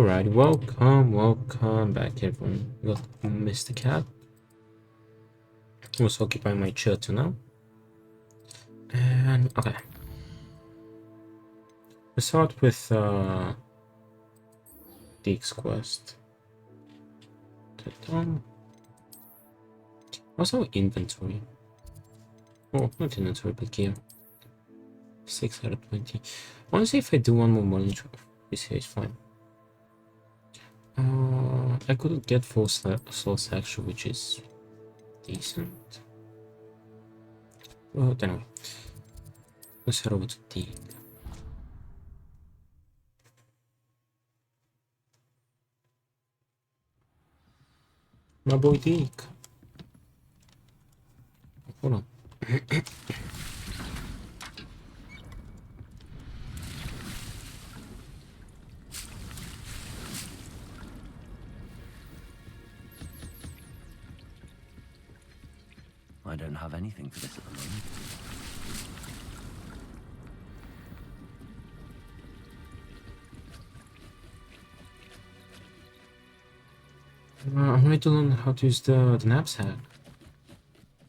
Alright, welcome back everyone. Welcome Mr. Cat. I was occupying my chair too now. And okay. Let's start with Deek's quest. Also inventory. Oh, not inventory, but gear. 6 out of 20. Honestly, if I do one more morning this here is fine. I could get full soul section, which is decent. Well, anyway, let's head over to Deek. My boy Deek. Hold on. I don't have anything for this at the moment. I'm ready to learn how to use the knapsack.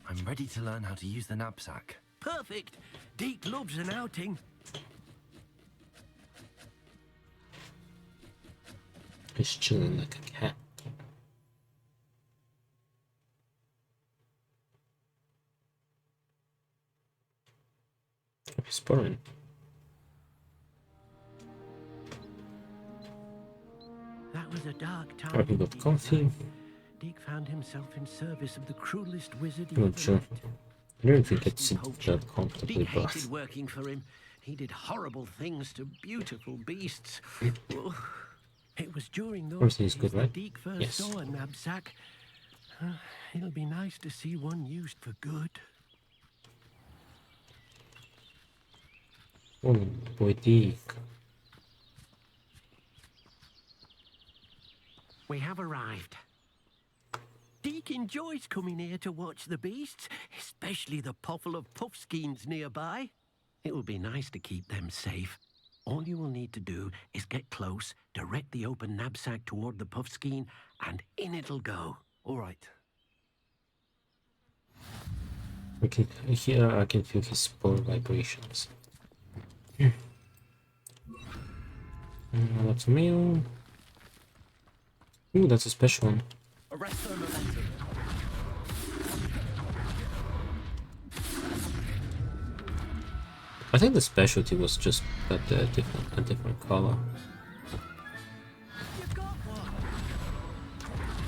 I'm ready to learn how to use the knapsack. Perfect! Deek loves an outing. He's chilling like a cat. He's purring. That was a dark time. Oh, he got coffee. Deek found himself in service of the cruelest wizard he Not ever sure. met. I don't think it's sit that comfortably, Deek but hated working for him. He did horrible things to beautiful beasts. Oh, it was during those everything's days good, right? that Deek first Yes. saw a knapsack. It'll be nice to see one used for good. Oh boy, Deek. We have arrived. Deek enjoys coming here to watch the beasts, especially the poffle of puffskeins nearby. It will be nice to keep them safe. All you will need to do is get close, direct the open knapsack toward the puffskein, and in it'll go. All right. I can feel his spore vibrations. That's a meal. Ooh, that's a special one. Arrest their momentum. I think the specialty was just that a different color.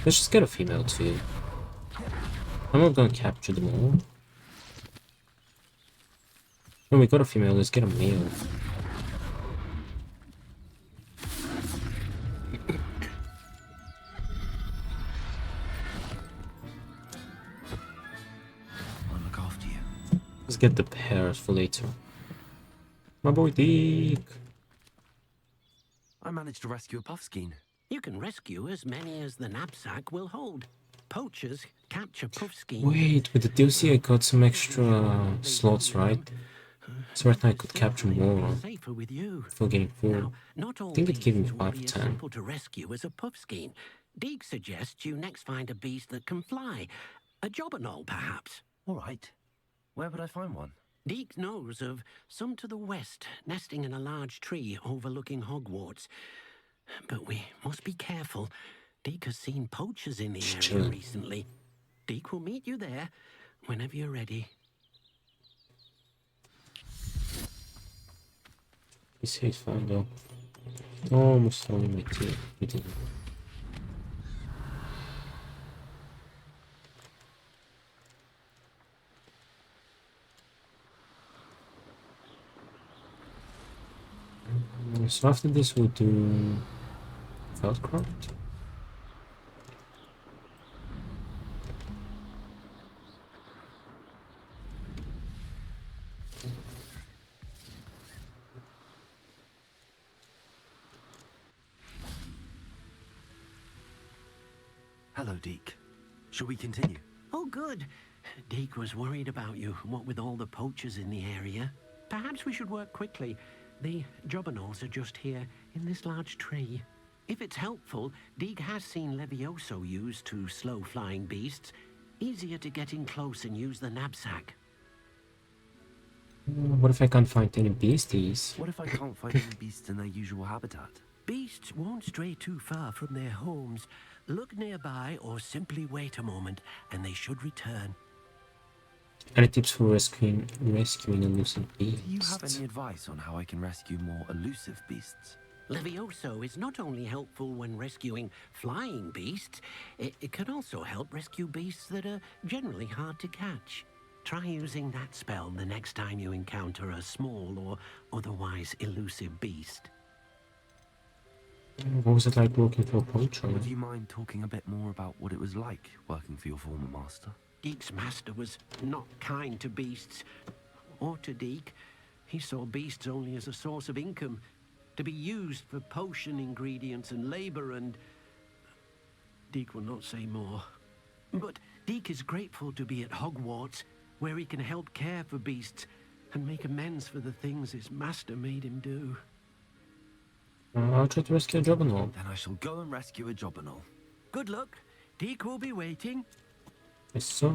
Let's just get a female too. I'm not gonna capture them all. When we got a female, let's get a male. I'll look after you. Let's get the pairs for later. My boy Deek. I managed to rescue a puffskein. You can rescue as many as the knapsack will hold. Poachers capture puffskeins. Wait, with the DLC I got some extra slots, right? So right now I could capture more Safer with you. for getting full. Now, not all I think it gave me beasts will 5 be to as 10. simple to rescue as a puffskein. Deek suggests you next find a beast that can fly. A jobberknoll, perhaps. All right. Where would I find one? Deek knows of some to the west, nesting in a large tree overlooking Hogwarts. But we must be careful. Deek has seen poachers in the area chilling. recently. Deek will meet you there whenever you're ready. He's fine though. Almost only my team. So after this we'll do Feldcraft. Hello, Deek. Shall we continue? Oh, good. Deek was worried about you, what with all the poachers in the area. Perhaps we should work quickly. The jobberknolls are just here, in this large tree. If it's helpful, Deeg has seen Levioso used to slow flying beasts. Easier to get in close and use the knapsack. What if I can't find any beasties? What if I can't find any beasts in their usual habitat? Beasts won't stray too far from their homes. Look nearby or simply wait a moment and they should return. Any tips for rescuing elusive Do you beasts? have any advice on how I can rescue more elusive beasts? Levioso is not only helpful when rescuing flying beasts, it can also help rescue beasts that are generally hard to catch. Try using that spell the next time you encounter a small or otherwise elusive beast. What was it like working for a poacher? Would you mind talking a bit more about what it was like working for your former master? Deek's master was not kind to beasts, or to Deek. He saw beasts only as a source of income, to be used for potion ingredients and labor, and Deek will not say more. But Deek is grateful to be at Hogwarts, where he can help care for beasts and make amends for the things his master made him do. I'll try to rescue a Juggernaut. Then I shall go and rescue a Jobberknoll. Good luck. Deek will be waiting. It's so...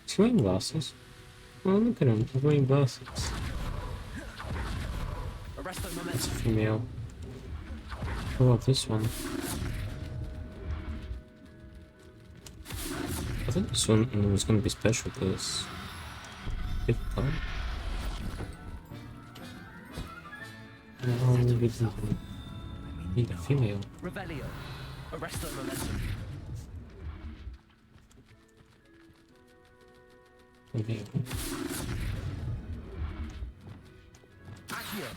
He's wearing glasses. Oh, look at him, he's wearing glasses. Arrest them, It's a female. What about this one? I think this one was gonna be special because... Big gun. No, we didn't need a female. Revelio. Arrest them, momentum. Female. Accio.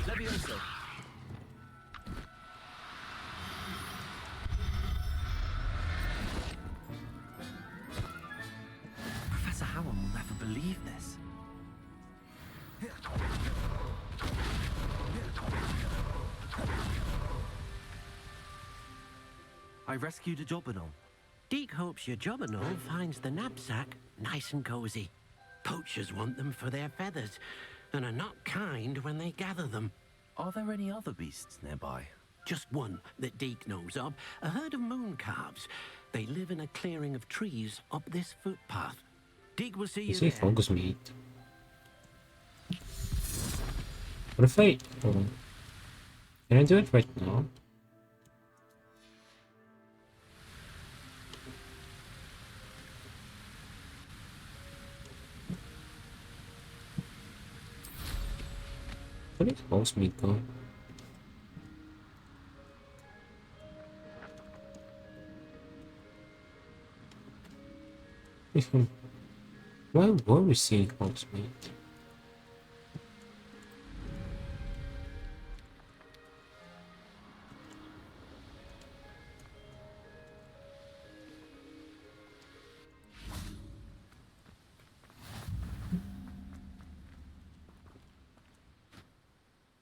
Levioso. Professor Howard will never believe this. I rescued a Jobberknoll. Deek hopes your Jobberknoll finds the knapsack nice and cozy. Poachers want them for their feathers, and are not kind when they gather them. Are there any other beasts nearby? Just one that Deek knows of, a herd of moon calves. They live in a clearing of trees up this footpath. Deek will see you You say there. focus meat. What if I... Hold on. Can I do it right now? Where did house meat go? Why were we seeing house meat?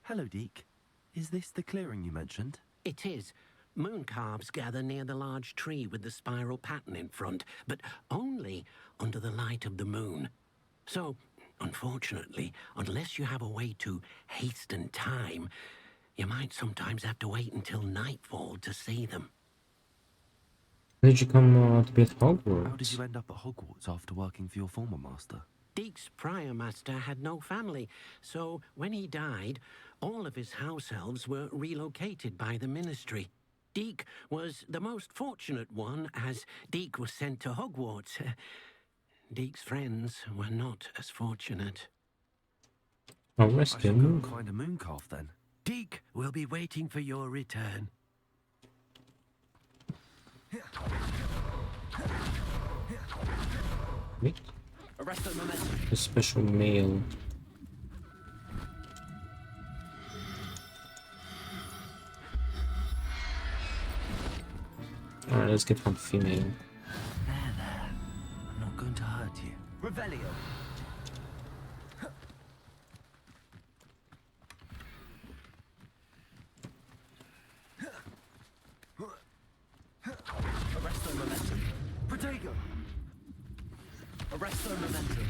Hello, Deek. Is this the clearing you mentioned? It is. Moon calves gather near the large tree with the spiral pattern in front, but only under the light of the moon. So, unfortunately, unless you have a way to hasten time, you might sometimes have to wait until nightfall to see them. Did you come to be at Hogwarts? How did you end up at Hogwarts after working for your former master? Deek's prior master had no family, so when he died, all of his house elves were relocated by the ministry. Deek was the most fortunate one, as Deek was sent to Hogwarts. Deek's friends were not as fortunate. I'll I rescue shall go him. and find a moon calf then. Deek will be waiting for your return. Wait, Arrest the momentum. a special male. Alright, let's get one female. There. I'm not going to hurt you. Revelio. Arrest the momentum. Protego. Arrest the momentum.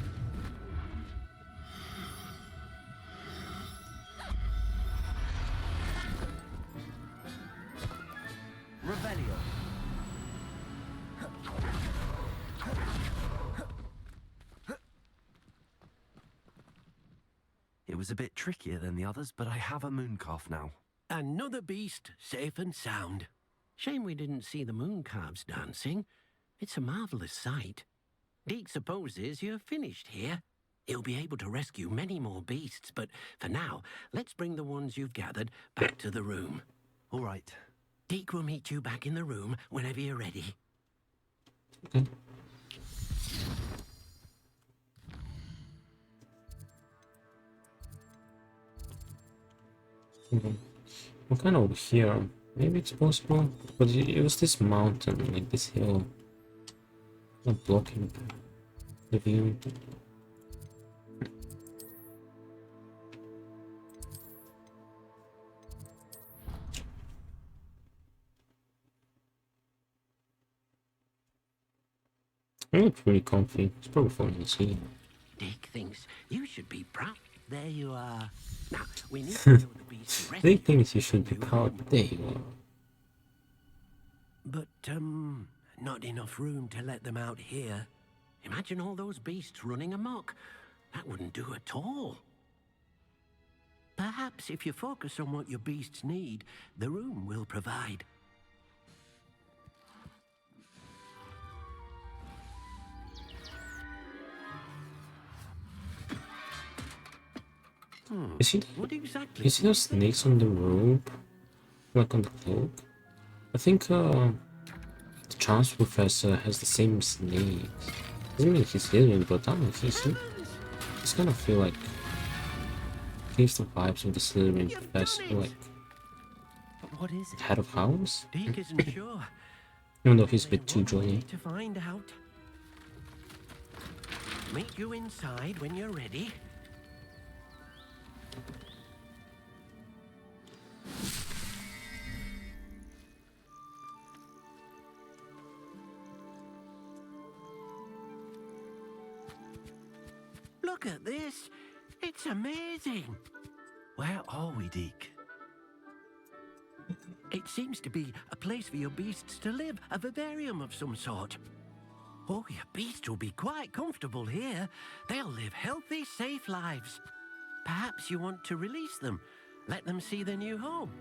Revelio. It was a bit trickier than the others, but I have a moon calf now. Another beast, safe and sound. Shame we didn't see the moon calves dancing. It's a marvelous sight. Deke supposes you're finished here. He'll be able to rescue many more beasts, but for now, let's bring the ones you've gathered back to the room. All right. Deke will meet you back in the room whenever you're ready. Okay. I'm kind of over here. Maybe it's possible, but it was this mountain, like this hill, not blocking the view. I look pretty comfy. It's probably falling asleep. Deke thinks you should be proud. There you are. Now, we need to show the beast the They rescue. think you should be proud. There you are. But, not enough room to let them out here. Imagine all those beasts running amok. That wouldn't do at all. Perhaps if you focus on what your beasts need, the room will provide. What exactly? You see those snakes on the rope? Like on the cloak? I think the Chance Professor has the same snakes. Doesn't mean he's Slytherin, but I don't know, he's kind of feel like gives the vibes of the Slytherin professor, like But what is it? head of house? Deke isn't sure. Even though he's a There's bit too one jolly. way to find out. Meet you inside when you're ready. Look at this. It's amazing. Where are we, Deke? It seems to be a place for your beasts to live, a vivarium of some sort. Oh, your beasts will be quite comfortable here. They'll live healthy, safe lives. Perhaps you want to release them, let them see their new home.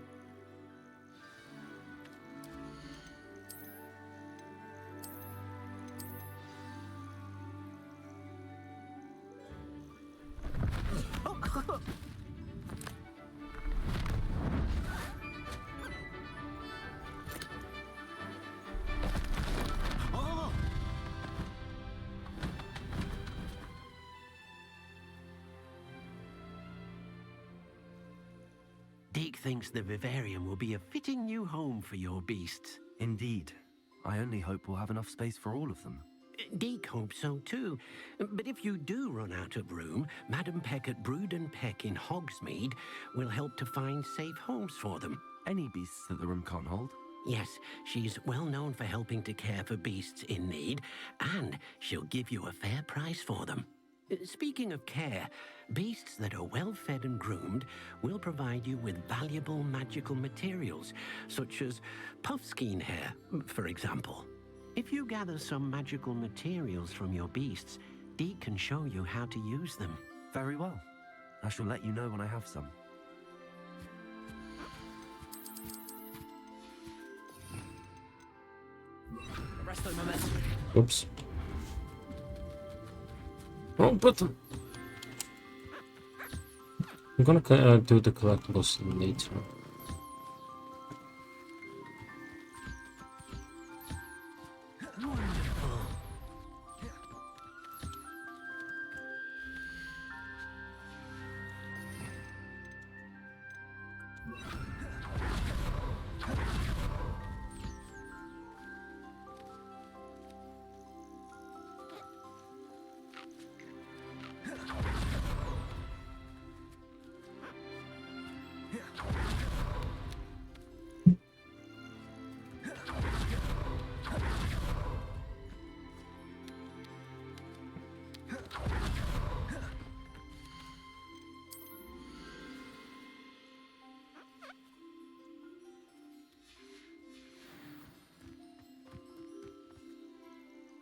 Deke thinks the vivarium will be a fitting new home for your beasts. Indeed. I only hope we'll have enough space for all of them. Deke hopes so too. But if you do run out of room, Madam Peck at Brood and Peck in Hogsmeade will help to find safe homes for them. Any beasts that the room can't hold? Yes, she's well known for helping to care for beasts in need, and she'll give you a fair price for them. Speaking of care, beasts that are well fed and groomed will provide you with valuable magical materials, such as puffskein hair, for example. If you gather some magical materials from your beasts, Deke can show you how to use them. Very well. I shall let you know when I have some. Oops. Wrong button. I'm gonna do the collectibles later.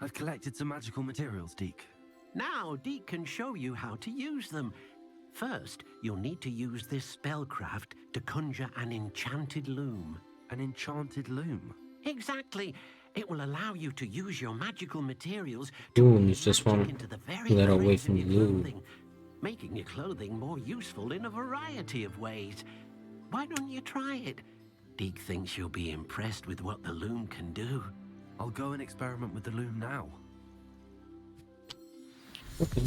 I've collected some magical materials, Deke. Now, Deke can show you how to use them. First, you'll need to use this spellcraft to conjure an enchanted loom. An enchanted loom. Exactly. It will allow you to use your magical materials to Loom weave is just magic one into the very letter away threads from in your loom. clothing, making your clothing more useful in a variety of ways. Why don't you try it? Deke thinks you'll be impressed with what the loom can do. I'll go and experiment with the loom now. Okay.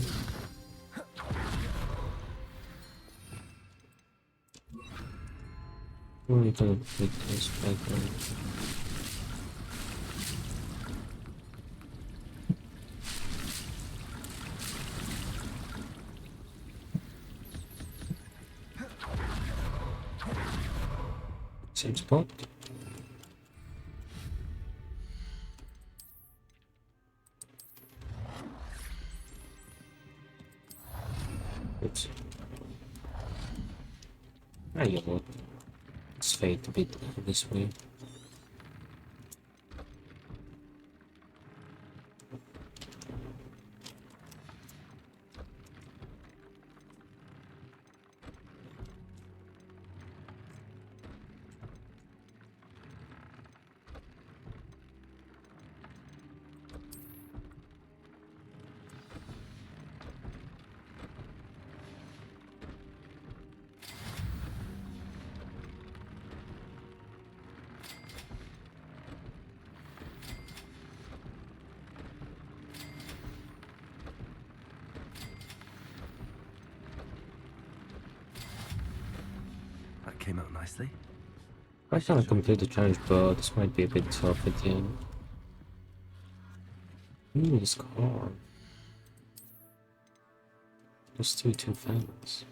We're gonna put this back on. Same spot. Oops. Ah, you know what? Let's fade a bit this way. That came out nicely. I kind of complete the challenge, but this might be a bit tough at the end. Ooh, this car. There's two fans.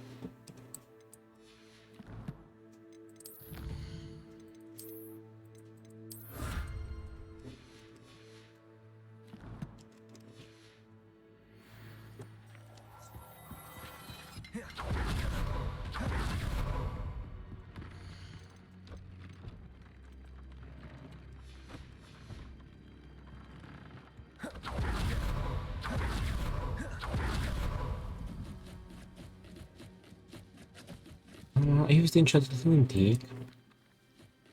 I used the enchanted loom, Deke.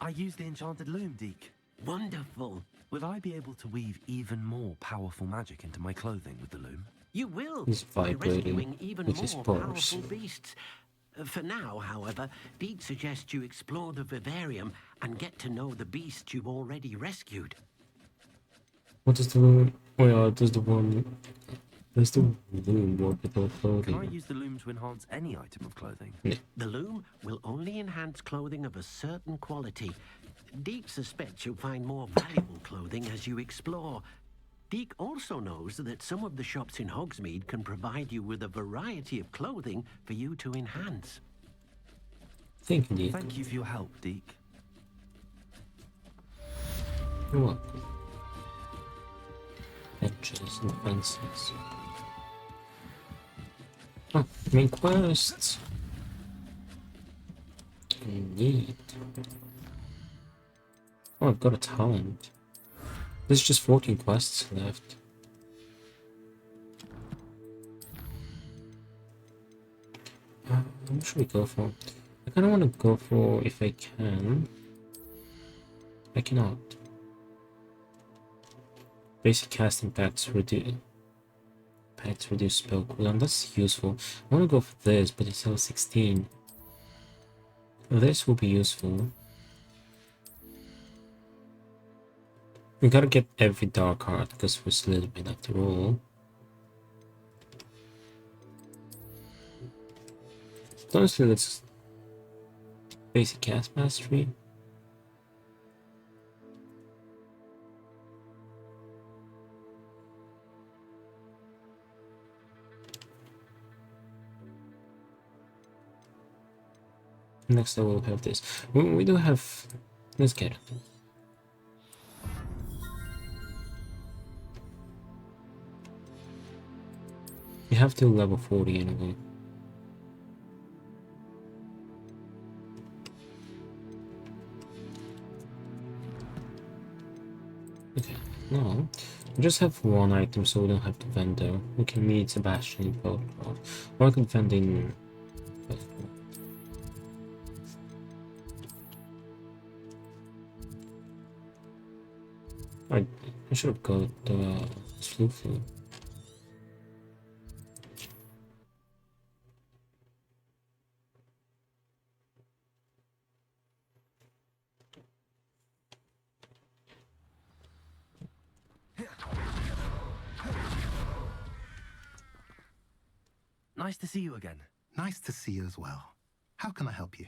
I used the enchanted loom, Deke. Wonderful. Will I be able to weave even more powerful magic into my clothing with the loom? You will He's by vibrating rescuing even with his more pores. powerful beasts. For now, however, Deke suggests you explore the vivarium and get to know the beasts you've already rescued. What is the loom? Well, does the one... Does the loom work with all Can I clothing? use the loom to enhance any item of clothing? The loom will only enhance clothing of a certain quality. Deke suspects you'll find more valuable clothing as you explore. Deke also knows that some of the shops in Hogsmeade can provide you with a variety of clothing for you to enhance. Thank you, Deke. Thank you for your help, Deke. You're welcome. Edges and fences. Oh, main quests. Indeed. Oh, I've got a talent. There's just 14 quests left. What should we go for? I kind of want to go for, if I can. I cannot. Basic casting packs reduce spell cooldown. That's useful. I want to go for this, but it's level 16. This will be useful. We gotta get every dark heart because we're Slytherin after all. Honestly, let's basic cast mastery. Next I will have this. We do have... Let's get it. You have to level 40 anyway. Okay. No. We just have one item so we don't have to vend though. We can meet Sebastian in Pokemon. Or I could vend in... I should have got the Sloofy. Nice to see you again. Nice to see you as well. How can I help you?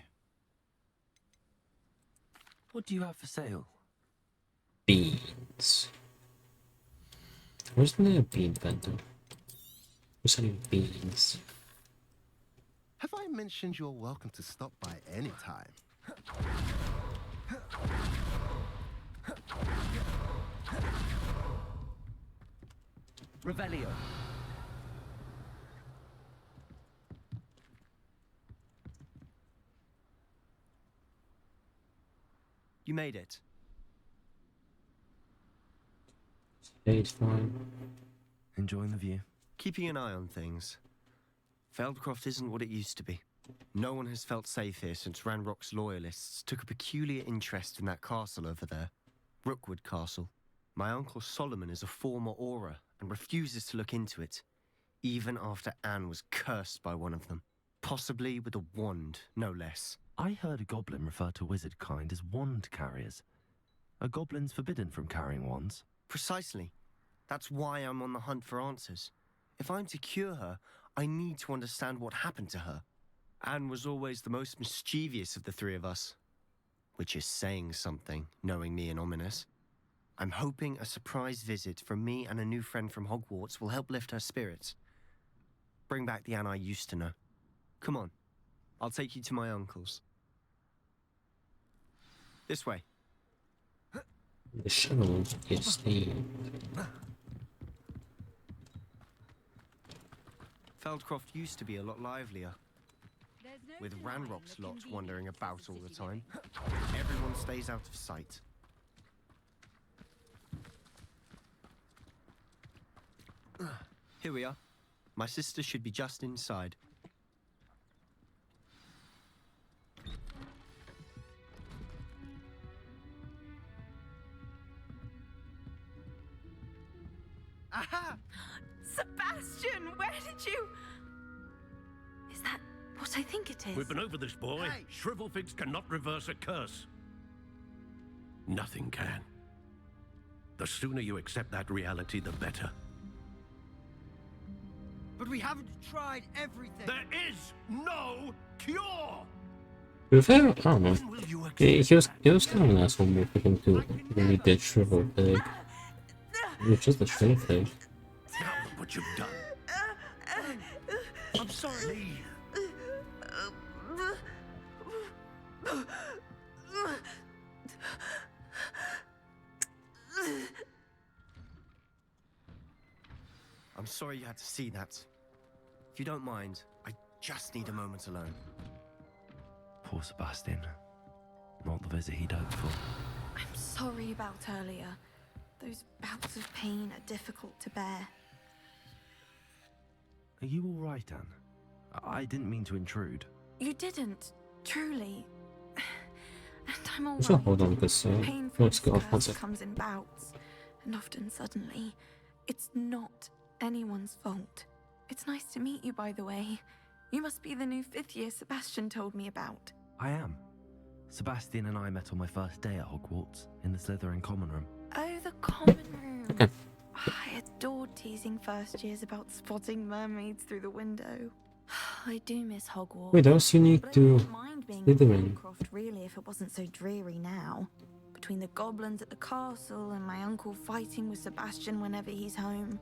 What do you have for sale? Beans. Where's the bean vendor? We're selling beans. Have I mentioned you're welcome to stop by any time? Revelio. You made it. Yeah, it's fine. Enjoying the view? Keeping an eye on things. Feldcroft isn't what it used to be. No one has felt safe here since Ranrock's loyalists took a peculiar interest in that castle over there. Rookwood Castle. My uncle Solomon is a former Auror and refuses to look into it, even after Anne was cursed by one of them. Possibly with a wand, no less. I heard a goblin refer to wizard kind as wand carriers. Are goblins forbidden from carrying wands? Precisely. That's why I'm on the hunt for answers. If I'm to cure her, I need to understand what happened to her. Anne was always the most mischievous of the three of us. Which is saying something, knowing me and Ominous. I'm hoping a surprise visit from me and a new friend from Hogwarts will help lift her spirits. Bring back the Anne I used to know. Come on. I'll take you to my uncle's. This way. The shuttle is the... Feldcroft used to be a lot livelier. With Ranrock's lot wandering about all the time. Everyone stays out of sight. Here we are. My sister should be just inside. Aha! Sebastian, where did you... Is that what I think it is? We've been over this, boy. Hey. Shrivelfigs cannot reverse a curse. Nothing can. The sooner you accept that reality, the better. But we haven't tried everything. There is no cure! To be fair, I don't know. When will you accept He was kind of an asshole move for him to when he did Shrivel Pig. It was just a shrivel pig. Now look what you've done. I'm sorry. Leave. I'm sorry you had to see that. If you don't mind, I just need a moment alone. Poor Sebastian. Not the visit he'd hoped for. I'm sorry about earlier. Those bouts of pain are difficult to bear. Are you all right, Anne? I didn't mean to intrude. You didn't, truly. And I'm all So right. hold on, because Pain from let's this go off one curse sec. comes in bouts, and often suddenly. It's not anyone's fault. It's nice to meet you, by the way. You must be the new 5th year Sebastian told me about. I am. Sebastian and I met on my first day at Hogwarts, in the Slytherin common room. Oh, the common room. Okay. I adored teasing first years about spotting mermaids through the window. I do miss Hogwarts. Wait, that was unique But I to wouldn't mind being in Slytherin. Feldcroft, really, if it wasn't so dreary now. Between the goblins at the castle and my uncle fighting with Sebastian whenever he's home,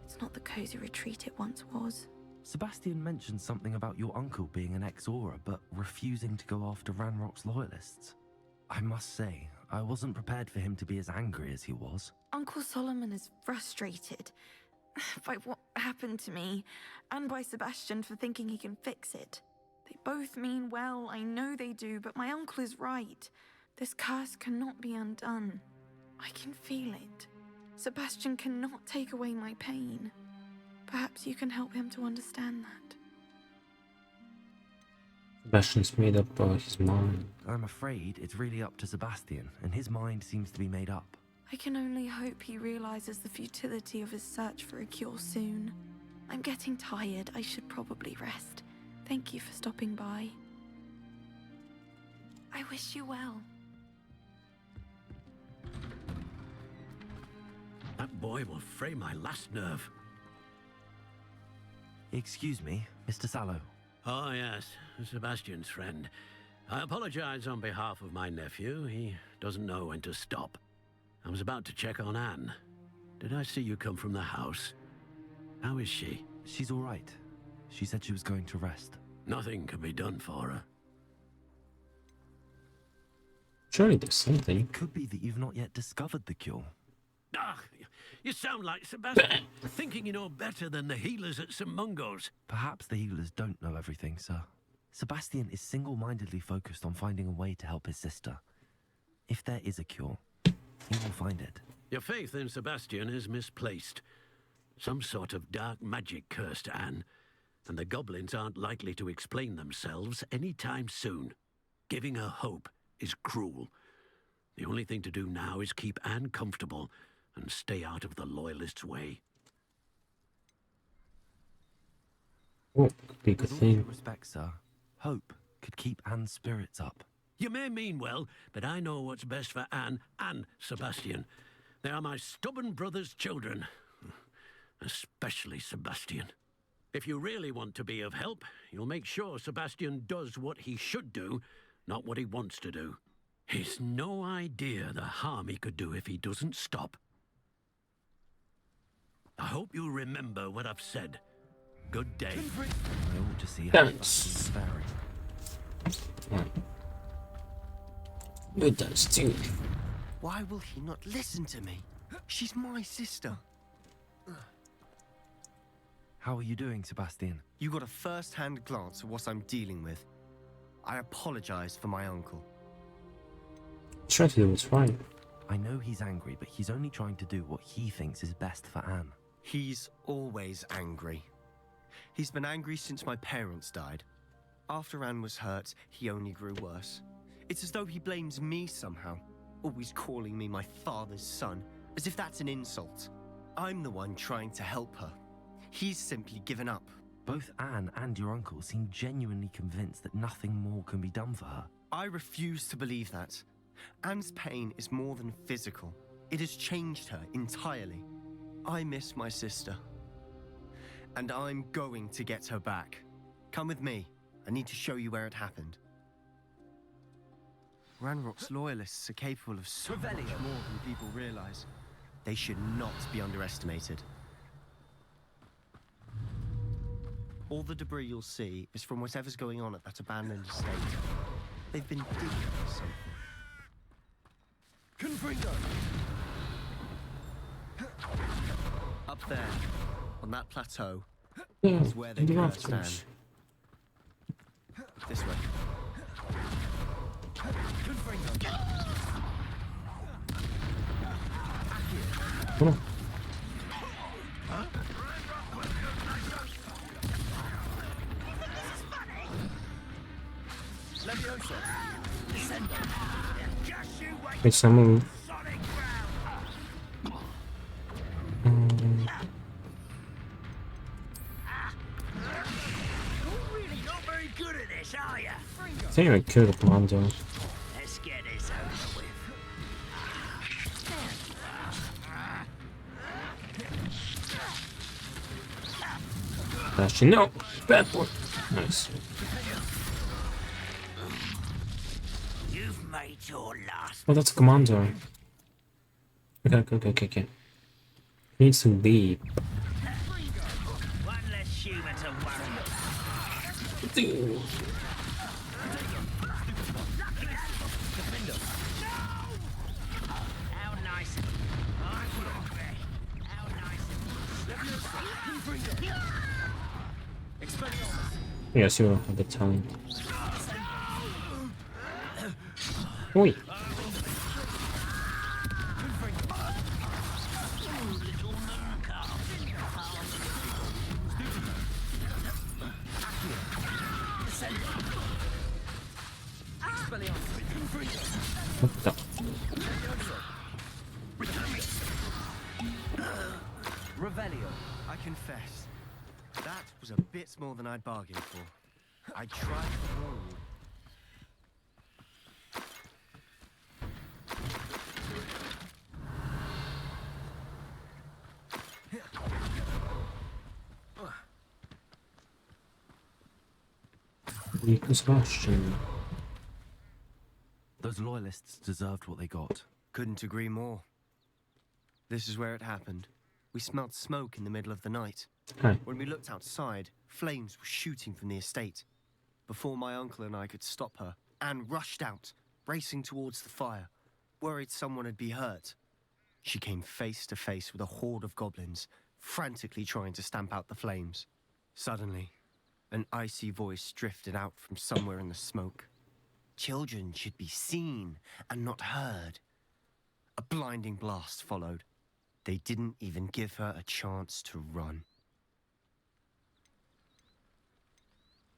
it's not the cozy retreat it once was. Sebastian mentioned something about your uncle being an ex-Auror, but refusing to go after Ranrock's loyalists. I must say, I wasn't prepared for him to be as angry as he was. Uncle Solomon is frustrated by what happened to me, and by Sebastian for thinking he can fix it. They both mean well, I know they do, but my uncle is right. This curse cannot be undone. I can feel it. Sebastian cannot take away my pain. Perhaps you can help him to understand that. Sebastian's made up his mind. I'm afraid it's really up to Sebastian, and his mind seems to be made up. I can only hope he realizes the futility of his search for a cure soon. I'm getting tired. I should probably rest. Thank you for stopping by. I wish you well. That boy will fray my last nerve. Excuse me, Mr. Sallow. Oh, yes, Sebastian's friend. I apologize on behalf of my nephew. He doesn't know when to stop. I was about to check on Anne. Did I see you come from the house? How is she? She's all right. She said she was going to rest. Nothing can be done for her. Surely there's something. It could be that you've not yet discovered the cure. Ah, you sound like Sebastian, thinking you know better than the healers at St. Mungo's. Perhaps the healers don't know everything, sir. Sebastian is single-mindedly focused on finding a way to help his sister. If there is a cure, he will find it. Your faith in Sebastian is misplaced. Some sort of dark magic cursed Anne, and the goblins aren't likely to explain themselves anytime soon. Giving her hope is cruel. The only thing to do now is keep Anne comfortable and stay out of the Loyalists' way. Oh, could be a good With all due thing. respect, sir, hope could keep Anne's spirits up. You may mean well, but I know what's best for Anne and Sebastian. They are my stubborn brother's children. Especially Sebastian. If you really want to be of help, you'll make sure Sebastian does what he should do, not what he wants to do. He's no idea the harm he could do if he doesn't stop. I hope you remember what I've said. Good day. I ought to see how Thanks. Sebastian's faring. Right. It does too. Why will he not listen to me? She's my sister. How are you doing, Sebastian? You got a first-hand glance at what I'm dealing with. I apologize for my uncle. Try to do what's right. I know he's angry, but he's only trying to do what he thinks is best for Anne. He's always angry. He's been angry since my parents died. After Anne was hurt, he only grew worse. It's as though he blames me somehow, always calling me my father's son, as if that's an insult. I'm the one trying to help her. He's simply given up. Both Anne and your uncle seem genuinely convinced that nothing more can be done for her. I refuse to believe that. Anne's pain is more than physical. It has changed her entirely. I miss my sister. And I'm going to get her back. Come with me. I need to show you where it happened. Ranrock's loyalists are capable of so much more than people realize. They should not be underestimated. All the debris you'll see is from whatever's going on at that abandoned estate. They've been digging for something. Confringo! Up there, on that plateau, Yeah, is where they in the cursed Anne. rafters. This way. Come on. Wait, someone. Really not very good at this, are you? I think I killed the commando. Let's get this over with. Actually, no! Bad boy! Nice. You've made your last. Oh, that's a commando. Okay. He needs to leave. One less human to worry about. Dude. How nice. How nice. Yes, you will have the time. Oi! Revelio. I confess, that was a bit more than I'd bargained for. I tried to warn you. Sebastian. Those loyalists deserved what they got. Couldn't agree more. This is where it happened. We smelled smoke in the middle of the night. Hi. When we looked outside, flames were shooting from the estate. Before my uncle and I could stop her, Anne rushed out, racing towards the fire, worried someone had been hurt. She came face to face with a horde of goblins, frantically trying to stamp out the flames. Suddenly, an icy voice drifted out from somewhere in the smoke. Children should be seen and not heard. A blinding blast followed. They didn't even give her a chance to run.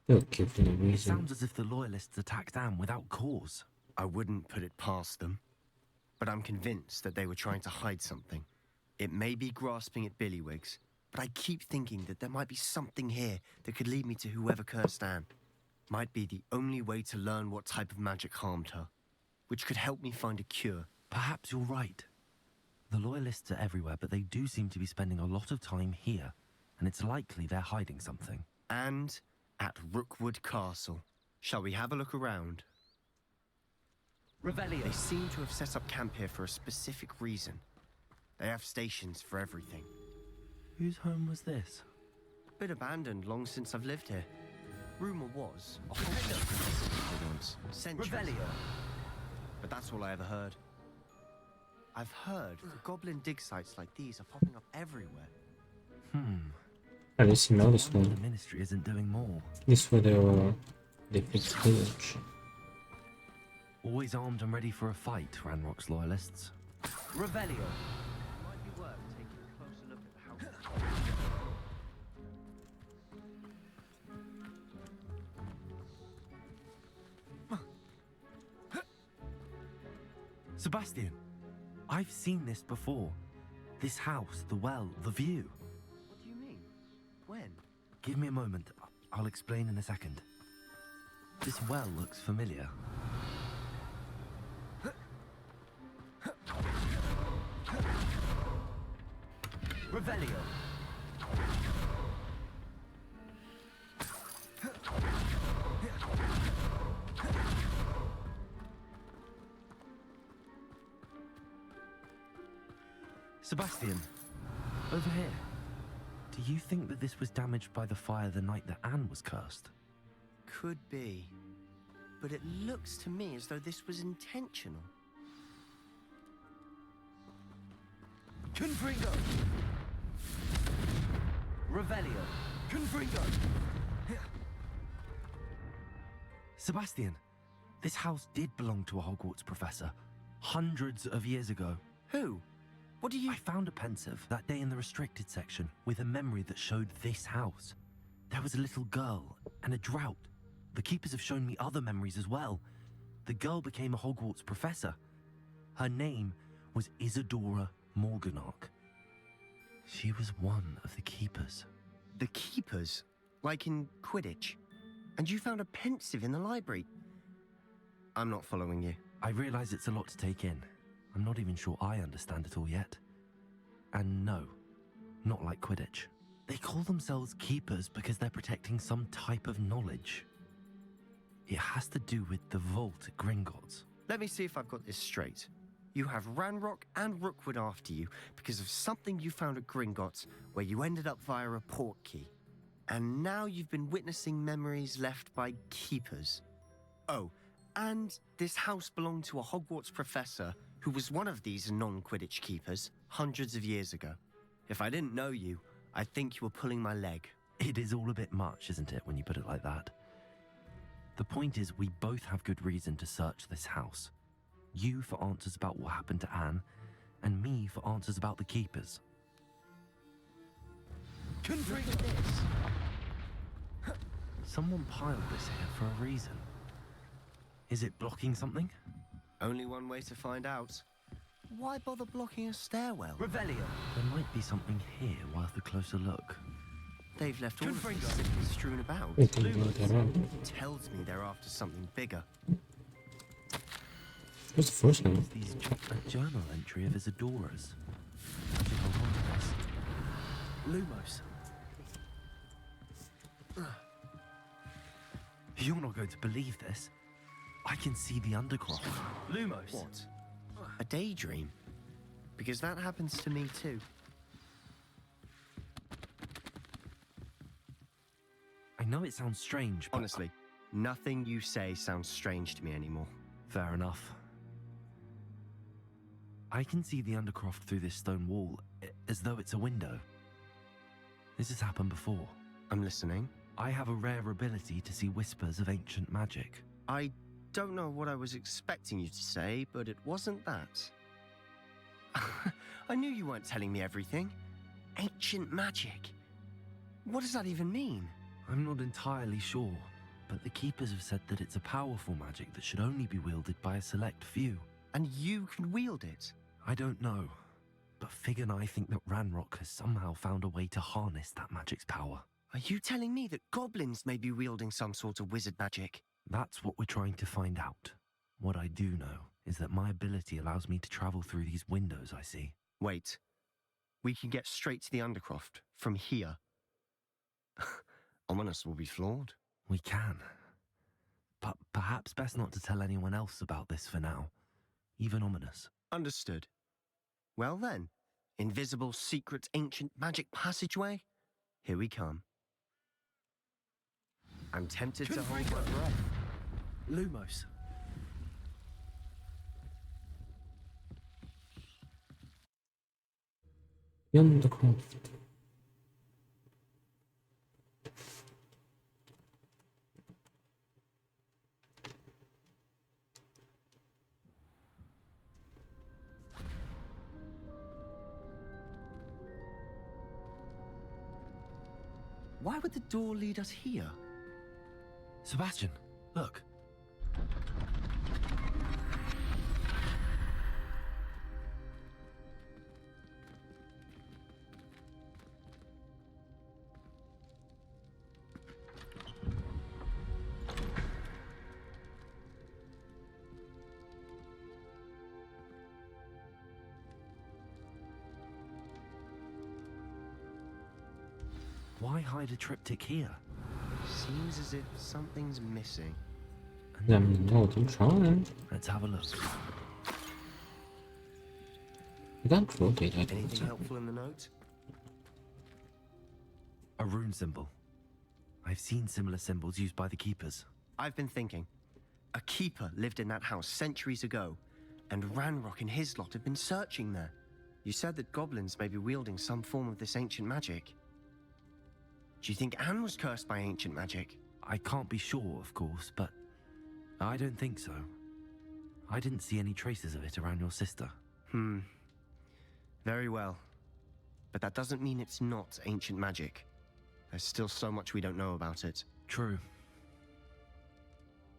They'll give no It reason. sounds as if the loyalists attacked Anne without cause. I wouldn't put it past them, but I'm convinced that they were trying to hide something. It may be grasping at Billywigs, but I keep thinking that there might be something here that could lead me to whoever cursed Anne. Might be the only way to learn what type of magic harmed her, which could help me find a cure. Perhaps you're right. The loyalists are everywhere, but they do seem to be spending a lot of time here, and it's likely they're hiding something. And at Rookwood Castle. Shall we have a look around? Revelio. They seem to have set up camp here for a specific reason. They have stations for everything. Whose home was this? Been abandoned long since I've lived here. Rumor was a Hogwarts once, centuries Revelio. ago. But that's all I ever heard. I've heard that goblin dig sites like these are popping up everywhere. At least you know this Wonder one. the ministry isn't doing more. This is where they fixed the village. Always armed and ready for a fight, Ranrock's loyalists. Revelio. Might be worth taking a closer look at the house. Sebastian, I've seen this before. This house, the well, the view. What do you mean? When? Give me a moment. I'll explain in a second. This well looks familiar. Revelio. Sebastian, over here. Do you think that this was damaged by the fire the night that Anne was cursed? Could be. But it looks to me as though this was intentional. Confringo. Revelio. Confringo. Sebastian, this house did belong to a Hogwarts professor, hundreds of years ago. Who? What do you... I found a pensive that day in the restricted section with a memory that showed this house. There was a little girl and a drought. The keepers have shown me other memories as well. The girl became a Hogwarts professor. Her name was Isadora Morganach. She was one of the keepers. The keepers? Like in Quidditch? And you found a pensive in the library? I'm not following you. I realize it's a lot to take in. I'm not even sure I understand it all yet. And no, not like Quidditch. They call themselves keepers because they're protecting some type of knowledge. It has to do with the vault at Gringotts. Let me see if I've got this straight. You have Ranrock and Rookwood after you because of something you found at Gringotts where you ended up via a port key. And now you've been witnessing memories left by keepers. Oh, and this house belonged to a Hogwarts professor who was one of these non-Quidditch keepers hundreds of years ago. If I didn't know you, I'd think you were pulling my leg. It is all a bit much, isn't it, when you put it like that? The point is, we both have good reason to search this house. You for answers about what happened to Anne, and me for answers about the keepers. Confringo. Someone piled this here for a reason. Is it blocking something? Only one way to find out. Why bother blocking a stairwell? Revelio. There might be something here worth a closer look. They've left all of Confringo. these simply strewn about. It can go down. Tells me they're after something bigger. What's the first one? These a journal entry of Isadora's. I should hold on to this. Lumos. You're not going to believe this. I can see the Undercroft. Lumos. What? A daydream? Because that happens to me too. I know it sounds strange, but Honestly, nothing you say sounds strange to me anymore. fair enough. I can see the Undercroft through this stone wall, as though it's a window. This has happened before. I'm listening. I have a rare ability to see whispers of ancient magic. I don't know what I was expecting you to say, but it wasn't that. I knew you weren't telling me everything. Ancient magic. What does that even mean? I'm not entirely sure, but the Keepers have said that it's a powerful magic that should only be wielded by a select few. And you can wield it. I don't know, but Fig and I think that Ranrock has somehow found a way to harness that magic's power. Are you telling me that goblins may be wielding some sort of wizard magic? That's what we're trying to find out. What I do know is that my ability allows me to travel through these windows I see. Wait. We can get straight to the Undercroft from here. Ominous will be flawed. We can. But perhaps best not to tell anyone else about this for now. Even Ominous. Understood. Well then, invisible, secret, ancient magic passageway? Here we come. I'm tempted to hold my breath. Lumos. Undercroft. Why would the door lead us here? Sebastian, look. Why hide a triptych here? Seems as if something's missing. No, I'm trying. Let's have a look. You can't rotate that. Anything helpful in the note? A rune symbol. I've seen similar symbols used by the Keepers. I've been thinking. A keeper lived in that house centuries ago, and Ranrock and his lot have been searching there. You said that goblins may be wielding some form of this ancient magic. Do you think Anne was cursed by ancient magic? I can't be sure, of course, but I don't think so. I didn't see any traces of it around your sister. Very well. But that doesn't mean it's not ancient magic. There's still so much we don't know about it. True.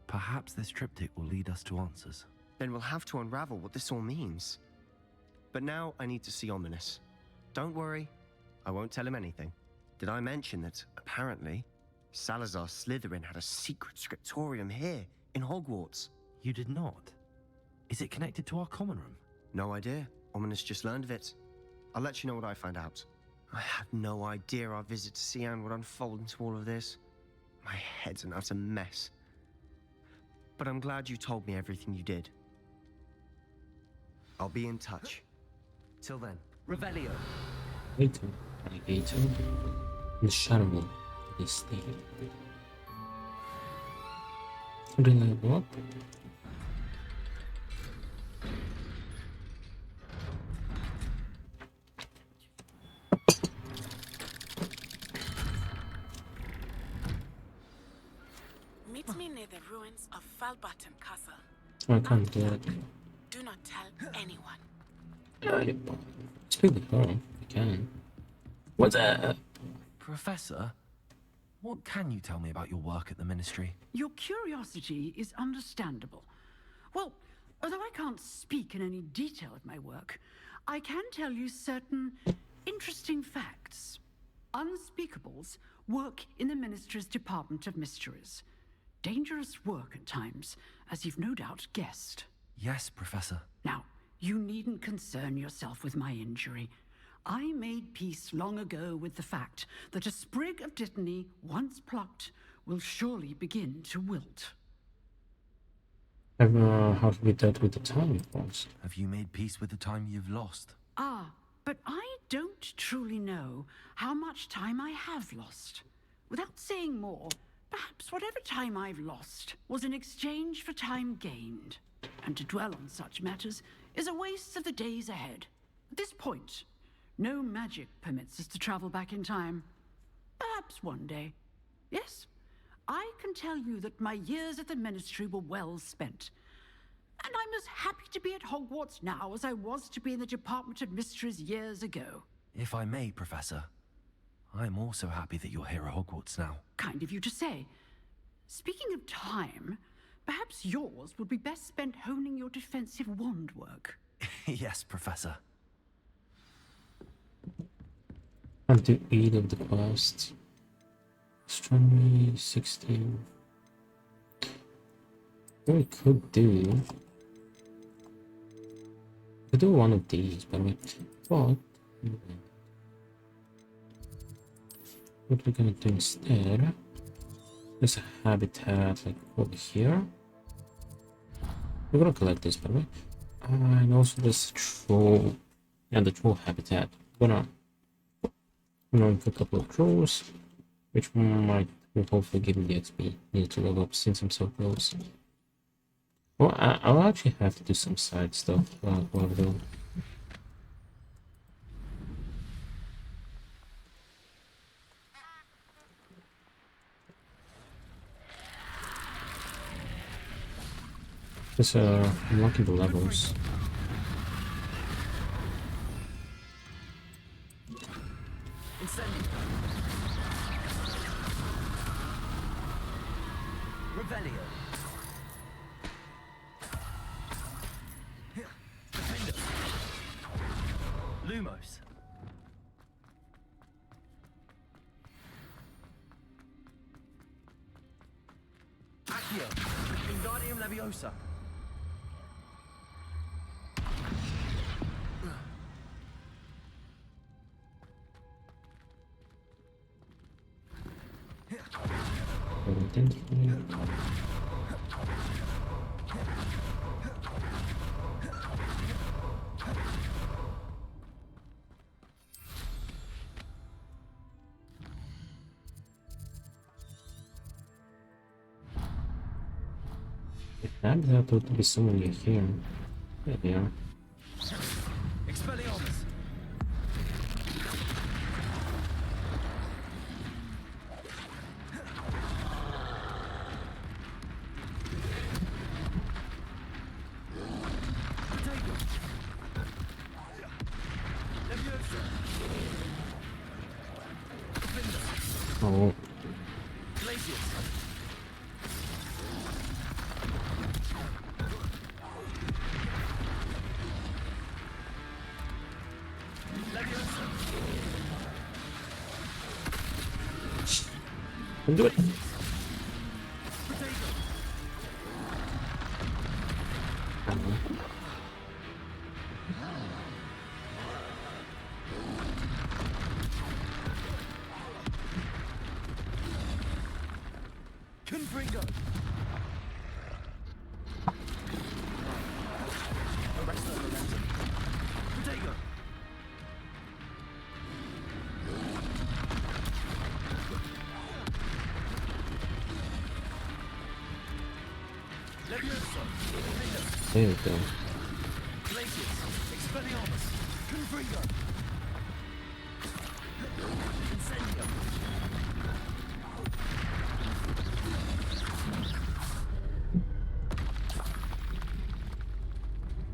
Perhaps this triptych will lead us to answers. Then we'll have to unravel what this all means. But now I need to see Ominous. Don't worry, I won't tell him anything. Did I mention that, apparently, Salazar Slytherin had a secret scriptorium here, in Hogwarts? You did not? Is it connected to our common room? No idea. Ominous just learned of it. I'll let you know what I find out. I had no idea our visit to Sian would unfold into all of this. My head's an utter mess. But I'm glad you told me everything you did. I'll be in touch. Till then. Revelio. Alligator. Alligator. In the shadow of this thing. Really what? Meet me near the ruins of Falbaton Castle. I can't do it. Do not tell anyone. Speak with her. I can. What's that? Professor, what can you tell me about your work at the Ministry? Your curiosity is understandable. Well, Although I can't speak in any detail of my work, I can tell you certain interesting facts. Unspeakables work in the Ministry's Department of Mysteries. Dangerous work at times, as you've no doubt guessed. Yes, Professor. Now, you needn't concern yourself with my injury. I made peace long ago with the fact that a sprig of dittany, once plucked, will surely begin to wilt. How have we dealt with the time lost? Have you made peace with the time you've lost? Ah, but I don't truly know how much time I have lost. Without saying more, perhaps whatever time I've lost was in exchange for time gained. And to dwell on such matters is a waste of the days ahead. At this point, no magic permits us to travel back in time. Perhaps one day. Yes, I can tell you that my years at the Ministry were well spent. And I'm as happy to be at Hogwarts now as I was to be in the Department of Mysteries years ago. If I may, Professor, I'm also happy that you're here at Hogwarts now. Kind of you to say. Speaking of time, perhaps yours would be best spent honing your defensive wand work. Yes, Professor. Have to eat of the past. Astronomy 16. What we could do. We could do one of these, but what we're gonna do instead? There's a habitat like over here. We're gonna collect this, by the way. And also this troll and the troll habitat. We're gonna for a couple of trolls, which will hopefully give me the XP needed to level up since I'm so close. Well, I'll actually have to do some side stuff while I'm doing. Just unlocking the levels. Revelio. Lumos. Accio. Wingardium Leviosa. And there ought to be someone near here. There they are. Expelliarmus. Oh. Can do it. Confringo. Arrest the momentum. Protego. There we go. Glacius. Expelliarmus. Confringo. Incendio.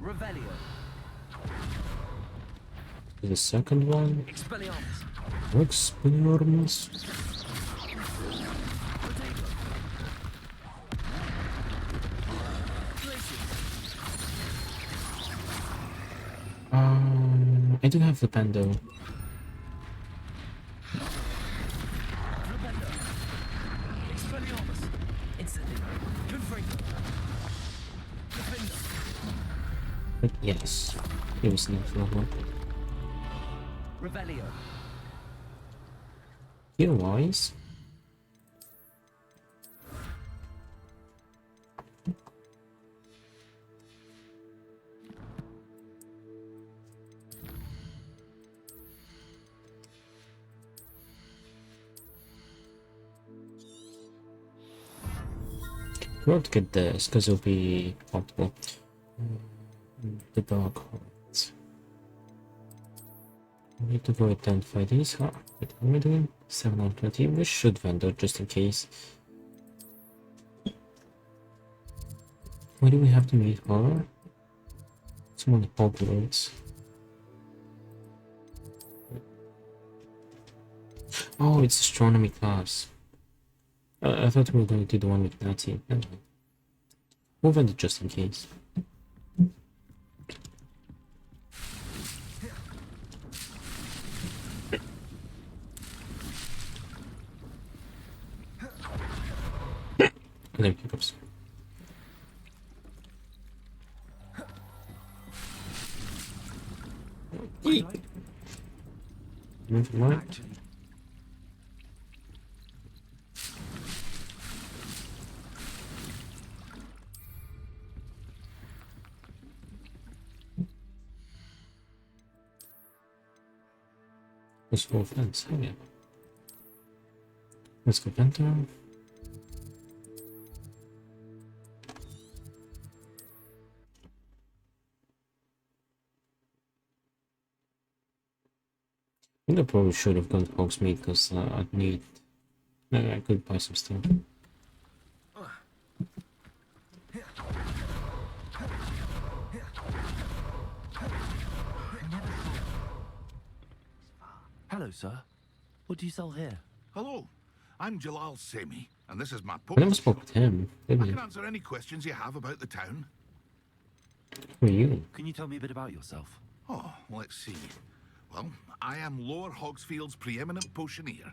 Revelio. The second one. Expelliarmus. Expelliarmus. Glacius. I do have the bando. Expelliarmus! Instantly! Confringo! But yes, it was not for one. Revelio! Heal wise. We won't get this because it'll be optimal. The dog hearts. We need to go identify these. Huh? What am I doing? 720. We should vendor just in case. Why do we have to meet her? Someone in Hogwarts. Oh, it's astronomy class. I thought we were going to do the one with Nazi. Never mind. We'll vendor just in case. And then pickups. Move mine. Actually, There's 4 fence. Oh yeah. Let's go vendor. I think I probably should have gone to Hogsmeade because I'd need. I could buy some stuff. hello, sir. What do you sell here? Hello, I'm Jalal Semi, and this is my I never post spoke shop. with him, I did can we? answer any questions you have about the town. Who are you? Can you tell me a bit about yourself? Oh, let's see. Well, I am Lower Hogsfield's preeminent potioneer,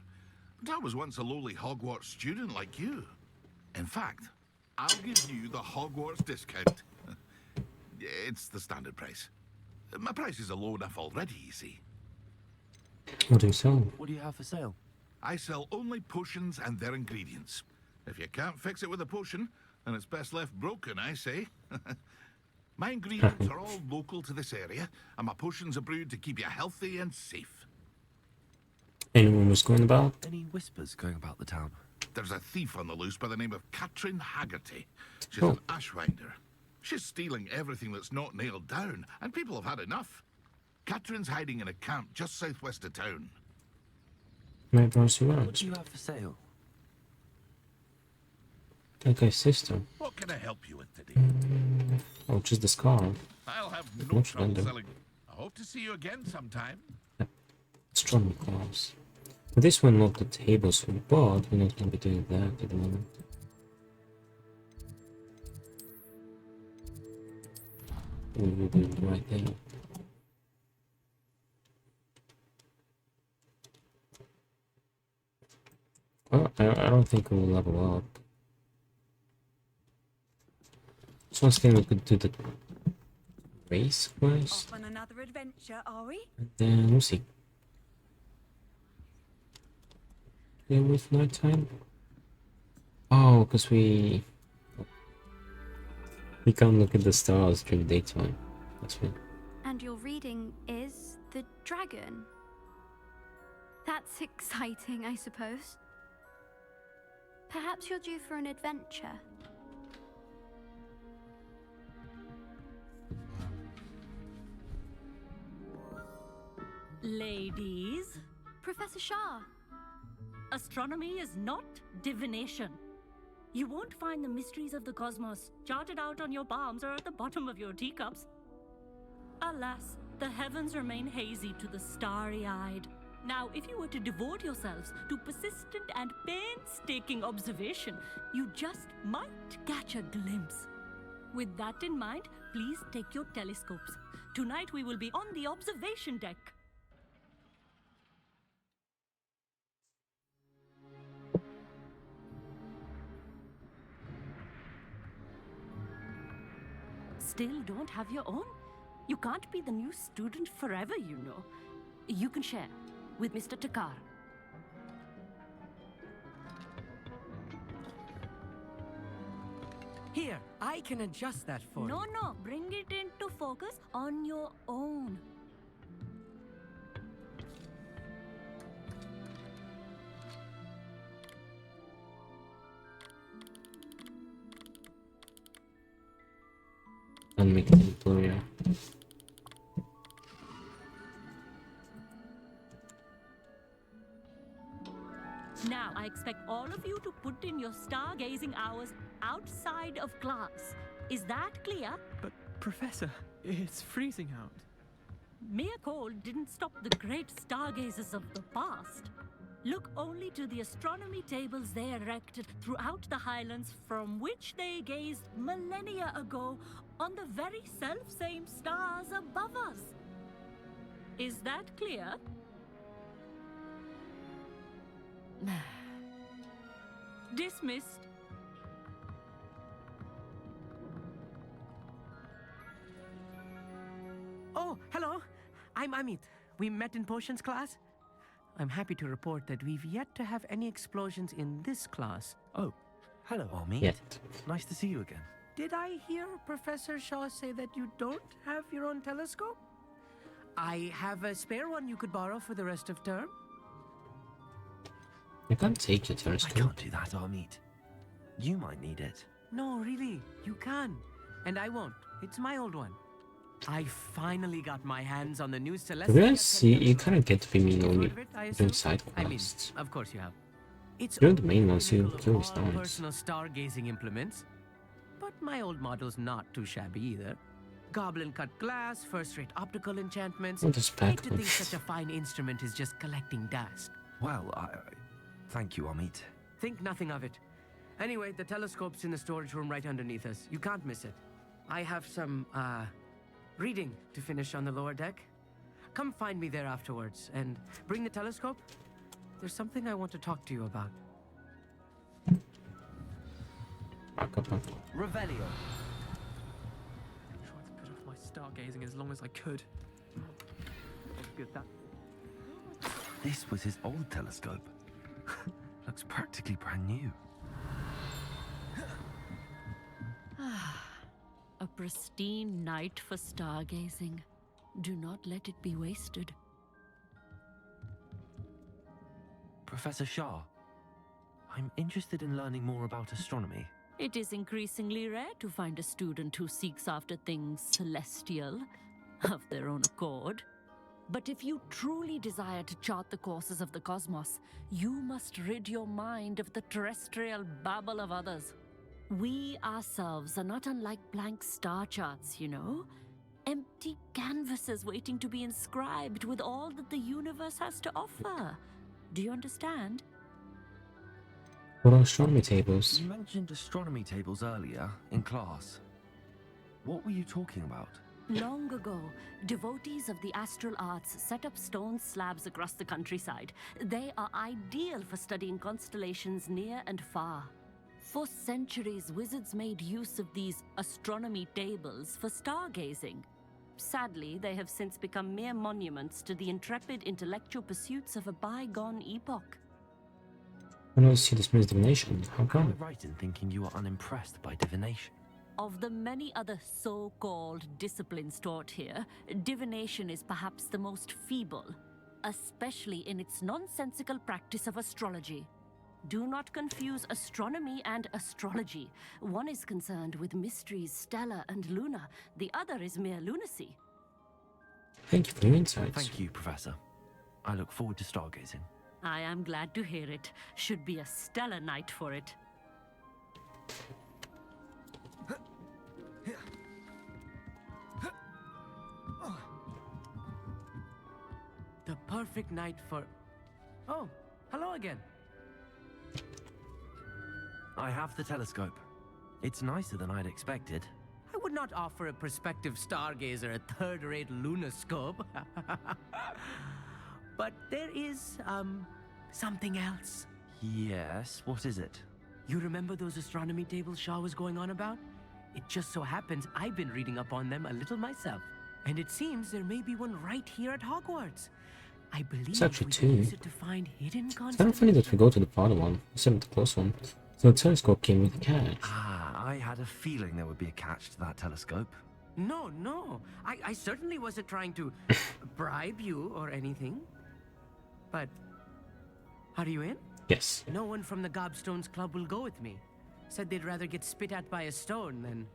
but I was once a lowly Hogwarts student like you. In fact, I'll give you the Hogwarts discount. It's the standard price. My prices are low enough already, you see. What do you sell? What do you have for sale? I sell only potions and their ingredients. If you can't fix it with a potion, then it's best left broken, I say. My ingredients are all local to this area, and my potions are brewed to keep you healthy and safe. Anyone was going about? Any whispers going about the town? There's a thief on the loose by the name of Katrin Haggerty. She's Oh. an ashwinder. She's stealing everything that's not nailed down, and people have had enough. Katrin's hiding in a camp just southwest of town. My browse What around. do you have for sale? That guy's sister. What can I help you with today? Oh, just the scar. I'll have With no much trouble vendor. selling. I hope to see you again sometime. Astronomy class. But this one not the tables for but we're not going to be doing that at the moment. We will do it right there. Well, I don't think we'll level up. So I was thinking we could do the race quest, Off on another adventure, are we? and then we'll see. Yeah, with nighttime. Oh, because we can't look at the stars during daytime. That's right. And your reading is the dragon. That's exciting, I suppose. Perhaps you're due for an adventure. Ladies, Professor Shah. astronomy is not divination. You won't find the mysteries of the cosmos charted out on your palms or at the bottom of your teacups. Alas, the heavens remain hazy to the starry-eyed. Now, if you were to devote yourselves to persistent and painstaking observation, you just might catch a glimpse. With that in mind, please take your telescopes. Tonight we will be on the observation deck. Still don't have your own? You can't be the new student forever, you know. You can share with Mr. Takar. Here, I can adjust that for you. No, bring it into focus on your own. And make it blurrier. Now, I expect all of you to put in your stargazing hours outside of class. Is that clear? But, Professor, it's freezing out. Mere cold didn't stop the great stargazers of the past. Look only to the astronomy tables they erected throughout the highlands from which they gazed millennia ago on the very self-same stars above us. Is that clear? Dismissed. Oh, hello. I'm Amit. We met in potions class. I'm happy to report that we've yet to have any explosions in this class. Oh, hello, Amit. Yet. Nice to see you again. Did I hear Professor Shaw say that you don't have your own telescope? I have a spare one you could borrow for the rest of term. You can't take your I telescope. can't do that, Amit. You might need it. No, really, you can. And I won't. It's my old one. I finally got my hands on the new To Celestial. be honest, you kind of get to be mean only I doing assume? side I mean, quests. of course you have. It's During the main ones, you all kill nice. personal stargazing implements. But my old model's not too shabby either. Goblin cut glass, first-rate optical enchantments. What is Hate to think backwards? such a fine instrument is just collecting dust. Well, thank you, Amit. Think nothing of it. Anyway, the telescope's in the storage room right underneath us. You can't miss it. I have some, reading to finish on the lower deck. Come find me there afterwards, and bring the telescope. There's something I want to talk to you about. Revelio. Tried to put off my stargazing as long as I could. This was his old telescope. Looks practically brand new. A pristine night for stargazing. Do not let it be wasted. Professor Shah, I'm interested in learning more about astronomy. It is increasingly rare to find a student who seeks after things celestial, of their own accord. But if you truly desire to chart the courses of the cosmos, you must rid your mind of the terrestrial babble of others. We ourselves are not unlike blank star charts, you know? Empty canvases waiting to be inscribed with all that the universe has to offer. Do you understand? What are astronomy tables? You mentioned astronomy tables earlier in class. What were you talking about? Long ago, devotees of the astral arts set up stone slabs across the countryside. They are ideal for studying constellations near and far. For centuries, wizards made use of these astronomy tables for stargazing. Sadly, they have since become mere monuments to the intrepid intellectual pursuits of a bygone epoch. I don't see this means divination. How Am I come? right in thinking you are unimpressed by divination? Of the many other so-called disciplines taught here, divination is perhaps the most feeble, especially in its nonsensical practice of astrology. Do not confuse astronomy and astrology. One is concerned with mysteries stellar and lunar, the other is mere lunacy. Thank you for your insights. Thank you, Professor. I look forward to stargazing. I am glad to hear it. Should be a stellar night for it. The perfect night for... Oh, hello again. I have the telescope. It's nicer than I'd expected. not offer a prospective stargazer a third-rate lunoscope. But there is, something else. Yes, what is it? You remember those astronomy tables Shaw was going on about? It just so happens I've been reading up on them a little myself. And it seems there may be one right here at Hogwarts. I believe It's actually we two. can use it to find hidden It's kind of constellations. funny that we go to the farther one instead of the close one. So the telescope came with a catch. Ah, I had a feeling there would be a catch to that telescope. No, no. I certainly wasn't trying to bribe you or anything. But are you in? Yes. No one from the Gobstones Club will go with me. Said they'd rather get spit at by a stone than...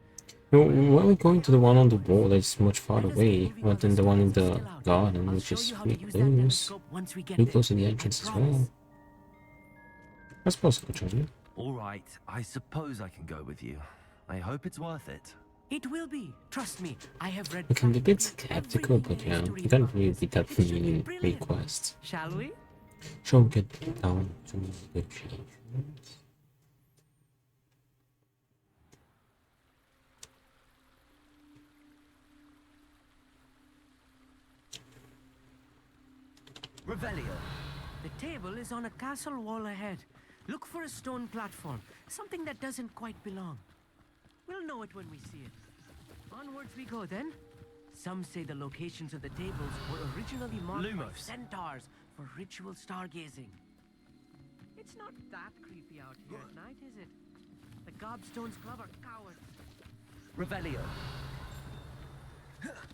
No, why are we going to the one on the wall that's much farther away, rather than the one in the garden, which is pretty close? Pretty close to the entrance as well. I suppose I could join you. All right, I suppose I can go with you. I hope it's worth it. It will be. Trust me. I have read... I can be a bit skeptical, but yeah, you can't really beat that meaning request. Shall we? Shall we get down to negotiations? Revelio. The table is on a castle wall ahead. Look for a stone platform. Something that doesn't quite belong. We'll know it when we see it. Onwards we go then. Some say the locations of the tables were originally marked by Lumos. centaurs for ritual stargazing. It's not that creepy out here at night, is it? The Gobstones Club are cowards. Revelio.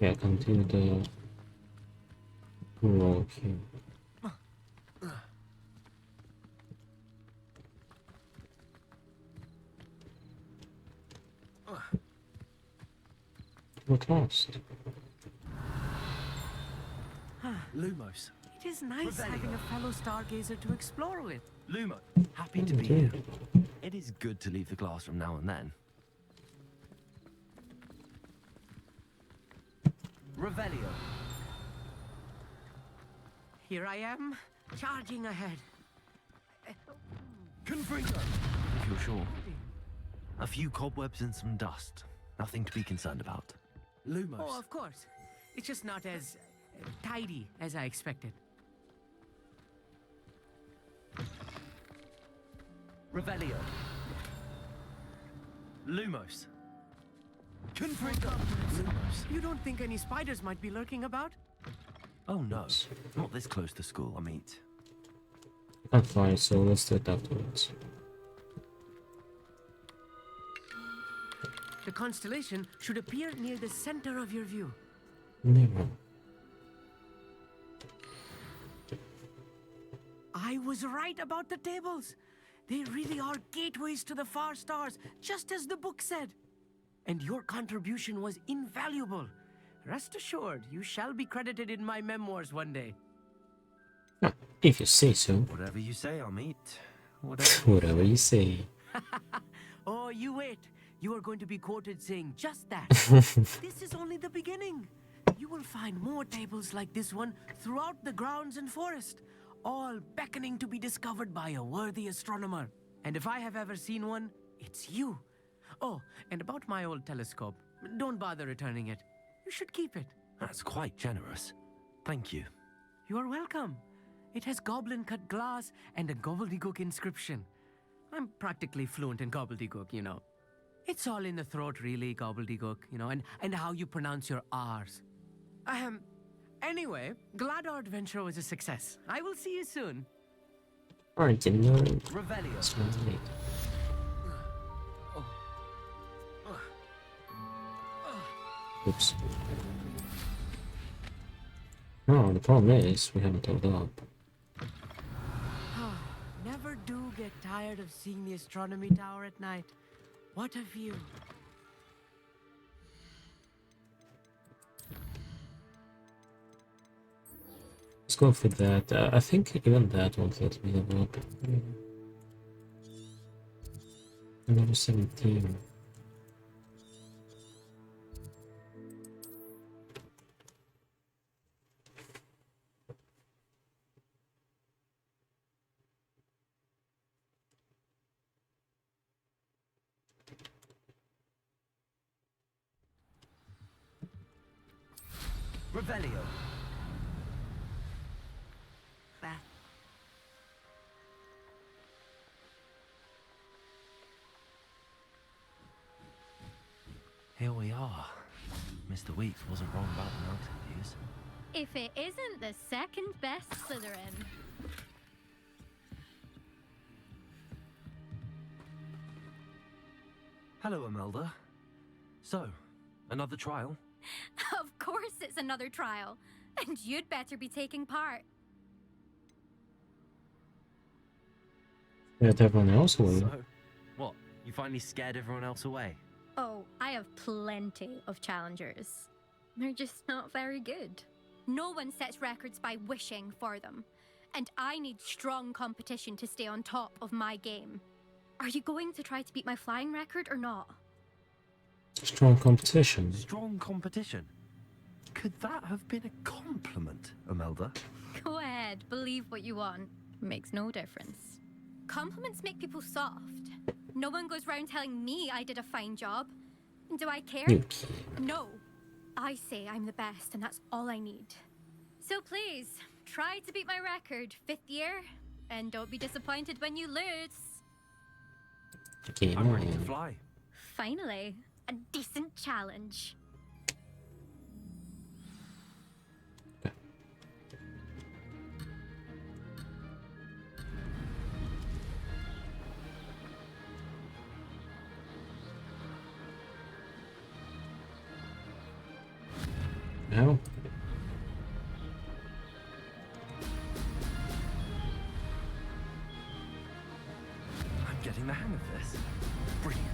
Yeah, continue the roll here. What lost? Lumos. It is nice having a fellow stargazer to explore with. Lumo. Happy to be here. It is good to leave the classroom now and then. Revelio. Here I am, charging ahead. Confringo. If you're sure. A few cobwebs and some dust. Nothing to be concerned about. Lumos. Oh, of course. It's just not as tidy as I expected. Revelio. Lumos. Confringo. Lumos. You don't think any spiders might be lurking about? Oh no, not this close to school, I mean. I'm fine, so let's do it afterwards. The constellation should appear near the center of your view. Never. I was right about the tables. They really are gateways to the far stars, just as the book said. And your contribution was invaluable. Rest assured, you shall be credited in my memoirs one day. If you say so. Whatever you say, I'll meet. Whatever you say. Oh, you wait. You are going to be quoted saying just that. This is only the beginning. You will find more tables like this one throughout the grounds and forest, all beckoning to be discovered by a worthy astronomer. And if I have ever seen one, it's you. Oh, and about my old telescope, don't bother returning it. You should keep it. That's quite generous. Thank you. You are welcome. It has goblin-cut glass and a gobbledygook inscription. I'm practically fluent in gobbledygook, you know. It's all in the throat, really, gobbledygook, you know, and how you pronounce your R's. Anyway, glad our adventure was a success. I will see you soon. Alright, then no. Revelio. It's not late. Oops. No, the problem is we haven't told up. Never do get tired of seeing the astronomy tower at night. What a view. Let's go for that. I think even that won't let me level up. Another 17. Revelio. Here we are. Mr. Weeks wasn't wrong about the mountain views. If it isn't the second best Slytherin. Hello, Imelda. So, another trial? Of course it's another trial. And you'd better be taking part. Scared everyone else away. So, what? You finally scared everyone else away? Oh, I have plenty of challengers. They're just not very good. No one sets records by wishing for them. And I need strong competition to stay on top of my game. Are you going to try to beat my flying record or not? Strong competition. Strong competition? Could that have been a compliment, Imelda? Go ahead, believe what you want. Makes no difference. Compliments make people soft. No one goes round telling me I did a fine job. Do I care? No. I say I'm the best, and that's all I need. So please, try to beat my record, 5th year, and don't be disappointed when you lose. I'm ready to fly. Finally, a decent challenge. No. I'm getting the hang of this. Brilliant.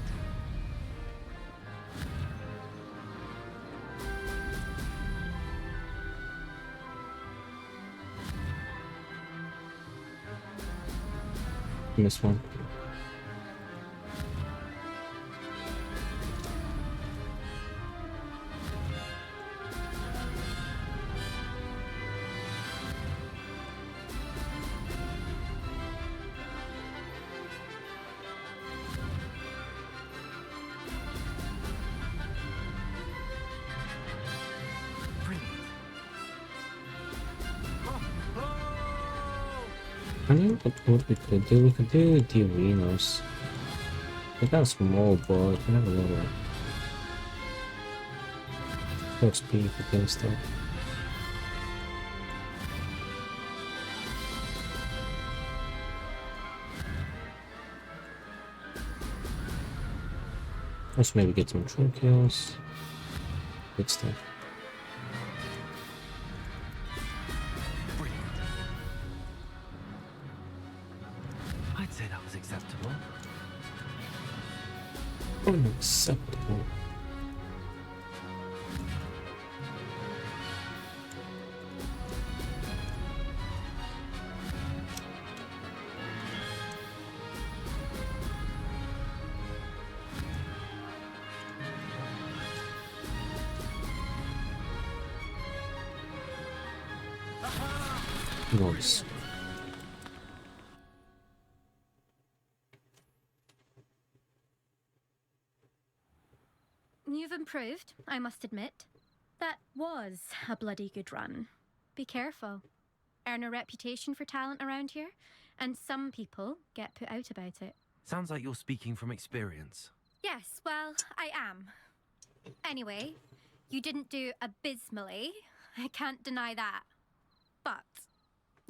This one. I think what we could do, the arenas. They're kind of small, but you can have a lot of XP for getting stuff. Let's maybe get some troll kills. Good stuff. I'd say that was acceptable. Unacceptable. Nice. You've improved, I must admit. That was a bloody good run. Be careful. Earn a reputation for talent around here, and some people get put out about it. Sounds like you're speaking from experience. Yes, well, I am. Anyway, you didn't do abysmally. I can't deny that. But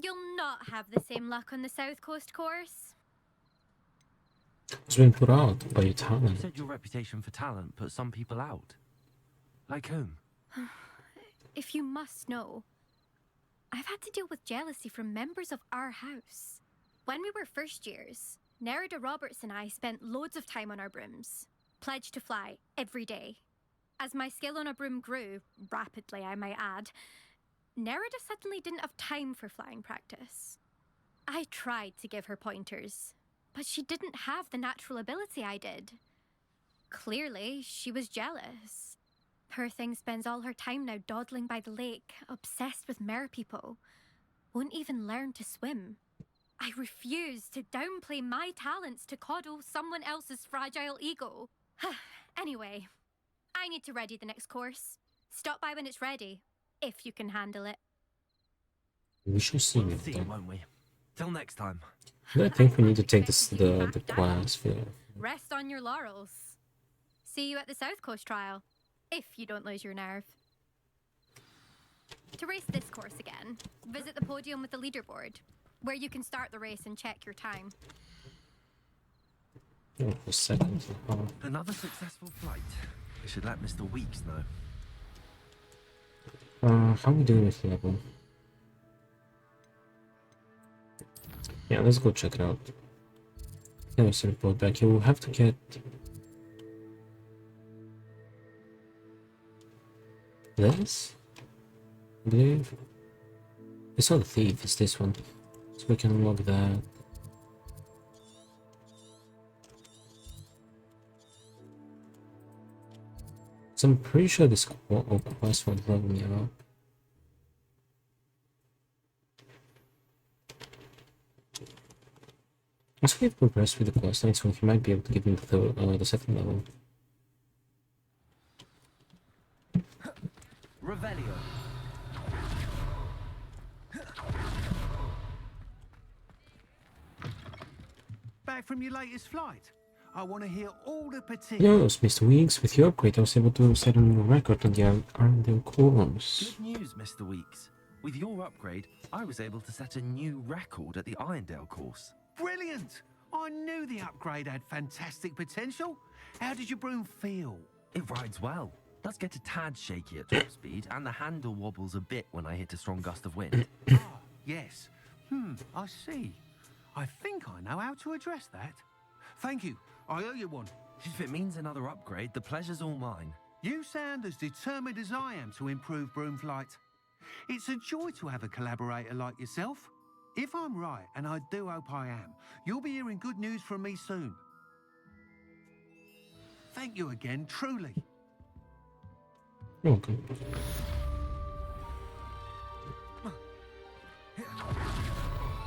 you'll not have the same luck on the South Coast course. It's been put out by your You talent. said your reputation for talent put some people out. Like whom? If you must know, I've had to deal with jealousy from members of our house. When we were first years, Nerida Roberts and I spent loads of time on our brooms, pledged to fly every day. As my skill on a broom grew, rapidly I might add, Nerida suddenly didn't have time for flying practice. I tried to give her pointers, but she didn't have the natural ability I did. Clearly, she was jealous. Poor thing spends all her time now dawdling by the lake, obsessed with merpeople. Won't even learn to swim. I refuse to downplay my talents to coddle someone else's fragile ego. Anyway, I need to ready the next course. Stop by when it's ready. if you can handle it. We shall see. We'll see, won't we? Till next time. I think we need to take this the quest for. Rest on your laurels. See you at the South Coast trial, if you don't lose your nerve. To race this course again, visit the podium with the leaderboard, where you can start the race and check your time. Oh, for seconds. Oh. Another successful flight. We should let Mr. Weeks know. How are we doing with level? Yeah, let's go check it out. Yeah, let's report back. You will have to get this, I believe. It's not a thief, it's this one. So we can unlock that. So I'm pretty sure this quest won't level me up. Once we've progressed with the quest, next one he might be able to give me the second level. Revelio. Back from your latest flight. I want to hear all the particulars. Yes, Mr. Weeks, with your upgrade I was able to set a new record on the Arndale course. Good news, Mr. Weeks. With your upgrade, I was able to set a new record at the Irondale course. Brilliant! I knew the upgrade had fantastic potential. How did your broom feel? It rides well. Does get a tad shaky at top speed, and the handle wobbles a bit when I hit a strong gust of wind. Yes. I see. I think I know how to address that. Thank you. I owe you one. If it means another upgrade, the pleasure's all mine. You sound as determined as I am to improve broom flight. It's a joy to have a collaborator like yourself. If I'm right, and I do hope I am, you'll be hearing good news from me soon. Thank you again, truly. Okay.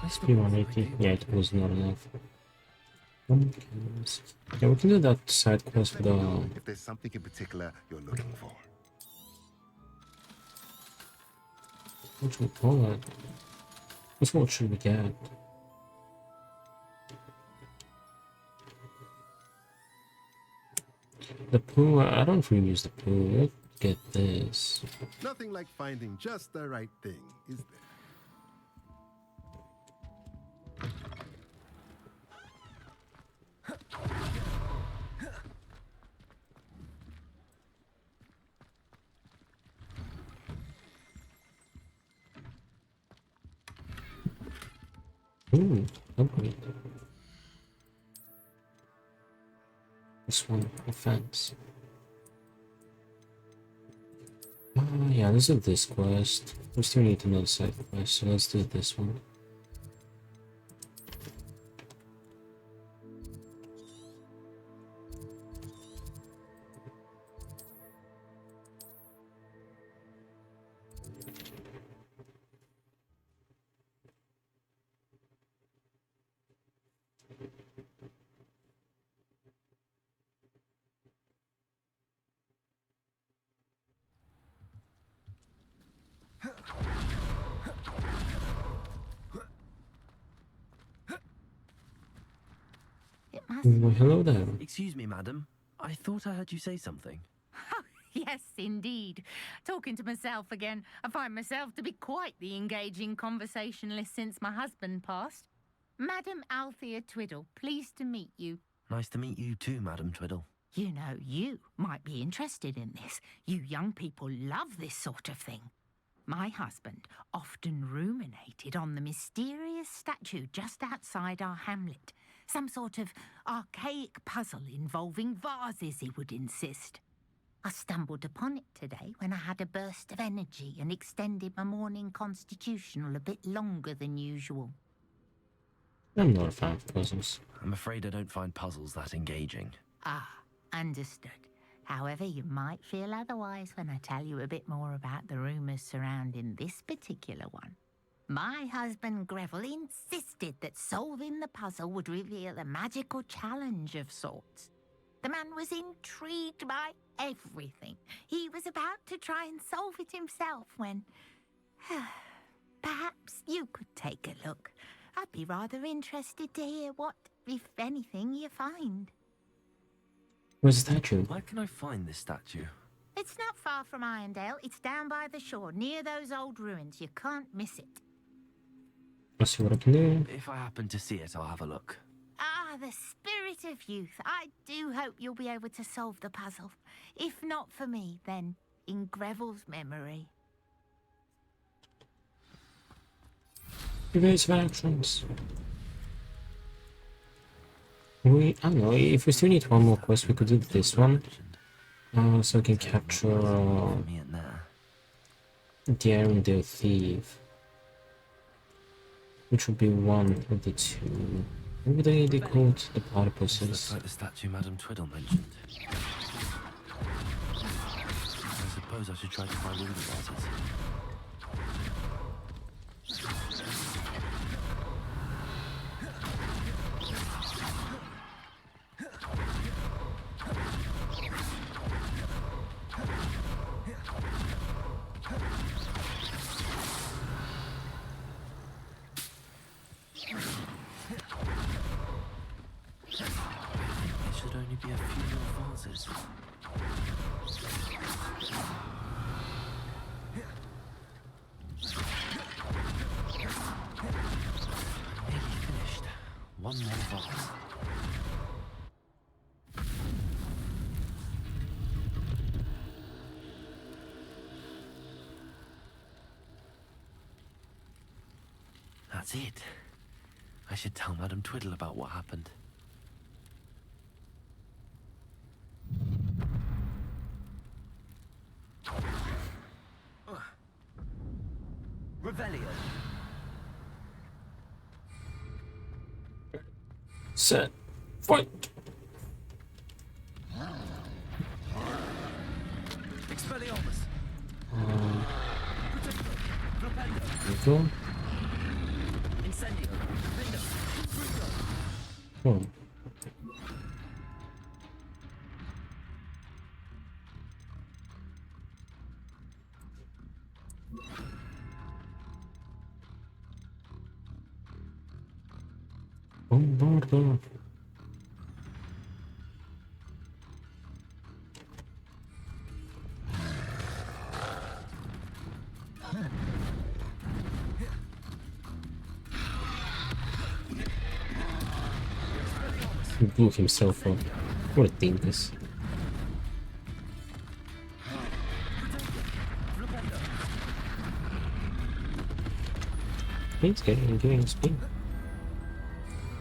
Speed 180. Yeah, it was not enough. Yeah, we can do that side quest with the. If there's something in particular you're looking for. What should we call that? What should we get? The pool, I don't really use the pool. Let's get this. Nothing like finding just the right thing, is there? Ooh, upgrade. This one, offense. Yeah, let's do this quest. We still need another side quest, so let's do this one. Well, hello there. Excuse me, madam. I thought I heard you say something. Yes, indeed. Talking to myself again. I find myself to be quite the engaging conversationalist since my husband passed. Madam Althea Twiddle, pleased to meet you. Nice to meet you too, Madam Twiddle. You know, you might be interested in this. You young people love this sort of thing. My husband often ruminated on the mysterious statue just outside our hamlet. Some sort of archaic puzzle involving vases, he would insist. I stumbled upon it today when I had a burst of energy and extended my morning constitutional a bit longer than usual. I'm not a fan of puzzles. I'm afraid I don't find puzzles that engaging. Ah, understood. However, you might feel otherwise when I tell you a bit more about the rumours surrounding this particular one. My husband Greville insisted that solving the puzzle would reveal a magical challenge of sorts. The man was intrigued by everything. He was about to try and solve it himself when... Perhaps you could take a look. I'd be rather interested to hear what, if anything, you find. Where's the statue? Where can I find this statue? It's not far from Irondale. It's down by the shore, near those old ruins. You can't miss it. Let's see what I can do. If I happen to see it, I'll have a look. Ah, the spirit of youth. I do hope you'll be able to solve the puzzle. If not for me, then in Greville's memory. Evasive actions. I don't know, if we still need one more quest, we could do this one. So we can capture the Arendelle Thief. Which would be one of the two. Maybe they called the platypuses. Looks like the statue Madame Twiddle mentioned. I suppose I should try to find all the answers. Only be a few more vases. Nearly finished. One more vase. That's it. I should tell Madame Twiddle about what happened. Revelio. Set. Fight. Expelliarmus. There we go. Incendio. Oh. Bombardo. He blew himself up. What a dingus. He's getting speed.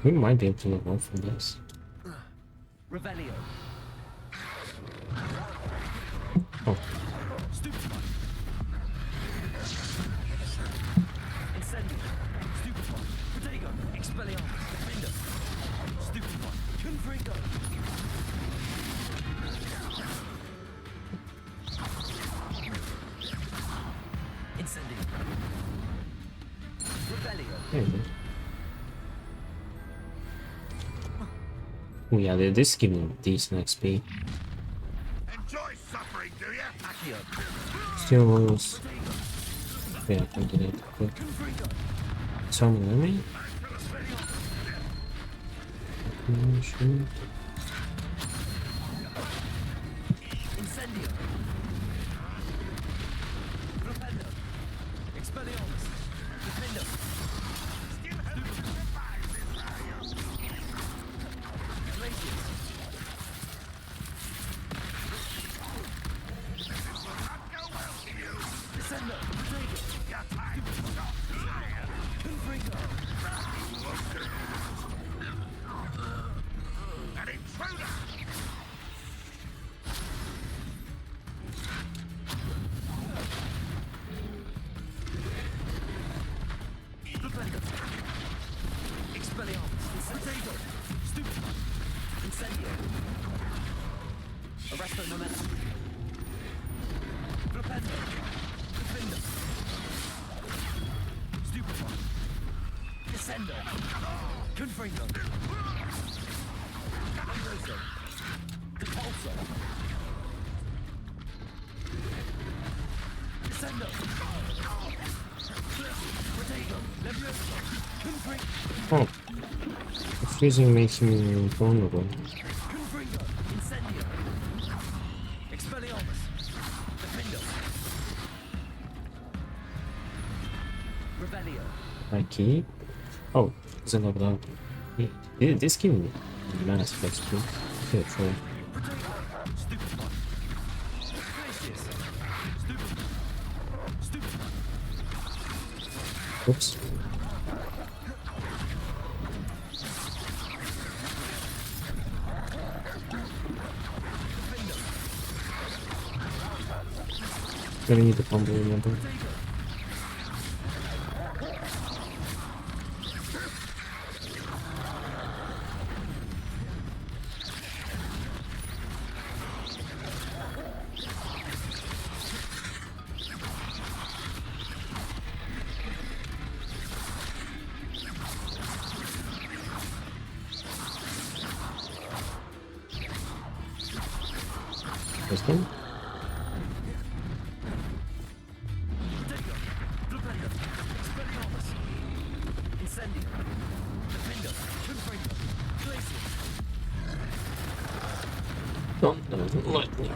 We might be able to move on from this. Revelio. Oh. Stupefy. Incendio. Stupefy. Protego. Expelliarmus. Defender. Stupefy. Confringo. Incendio. Revelio. There you go. Oh yeah, this is giving decent XP. Enjoy suffering, do you? Steel rolls. Yeah, I can get it quick. Summon enemy. Shoot. Incendio. Propendo. Expelliarmus. Defender. Arresto momentum. Propendo. Defender. Stupefy. Descendo. Confringo. Ambroso. Oh, the freezing makes me vulnerable. My key? Oh, it's a level up. Yeah, this game is massive XP. Okay, troll. Oops. Gonna need the bumble, remember? This one? Don't let me.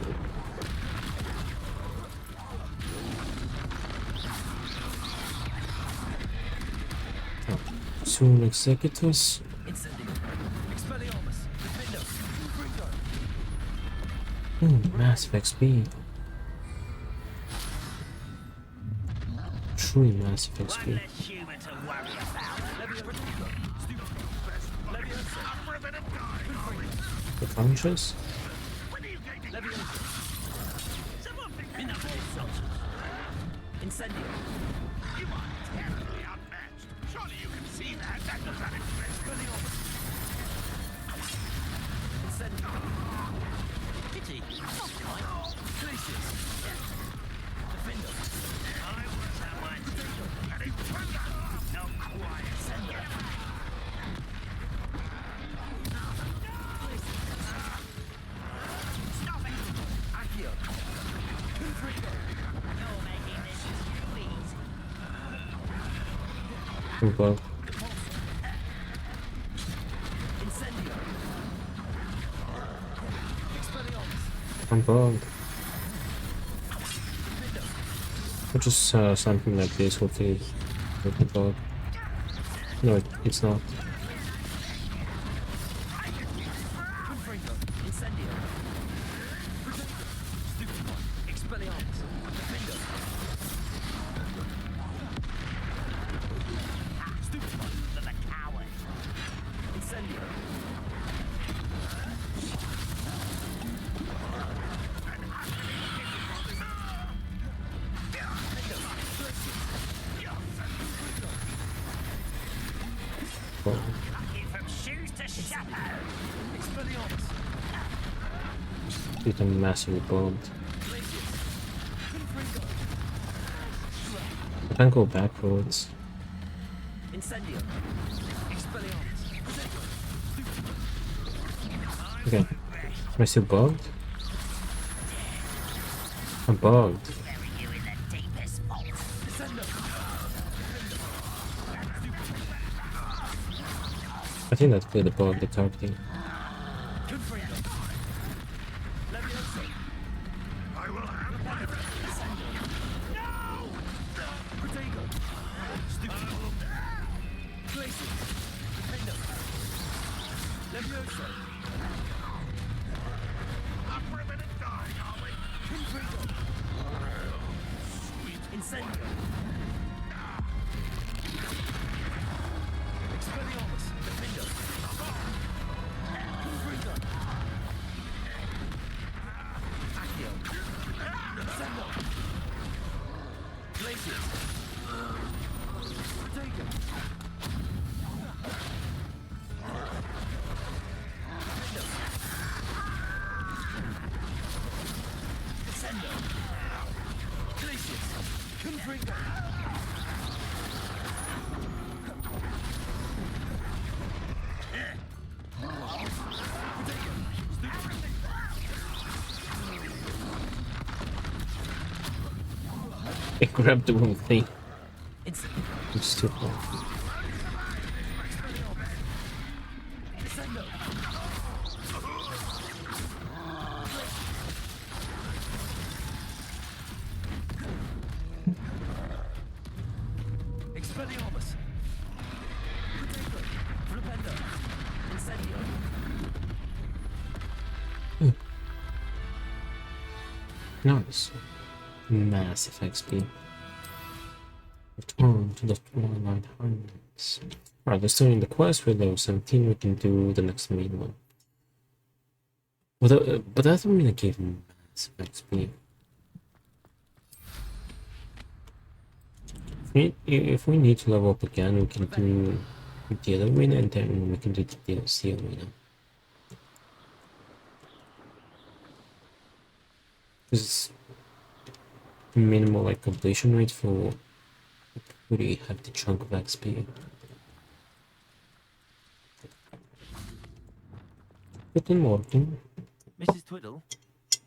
Oh, soon executors. Massive XP. Truly massive XP. The conscious? Incendio. You are terribly outmatched. Surely you can see that. That doesn't exist. Incendio. Pity. Not quite. Glaciers. Defender. I was at my and he turned out. Not quite. Sender. Stop it. Accio. Confringo. You're making this too easy. Well. Incendio. I'm bugged. I'll just something like this, hopefully it will bug. No, it's not. Get them massively bombed. I can't go backwards. Okay. Am I still bugged? I'm bugged. I think that's clear the bug, the targeting. I grabbed the wrong thing. It's It's too far. Expelliarmus. Flipendo. Incendio. Nice. Massive XP. Return to the Twilight Highlands. Alright, we're still in the quest with level 17. We can do the next main one. But that doesn't mean I gave him massive XP. If we need to level up again, we can do the other arena and then we can do the DLC arena. This is minimal like completion rate for a pretty hefty chunk of XP. Guten Morgen. Mrs. Twiddle,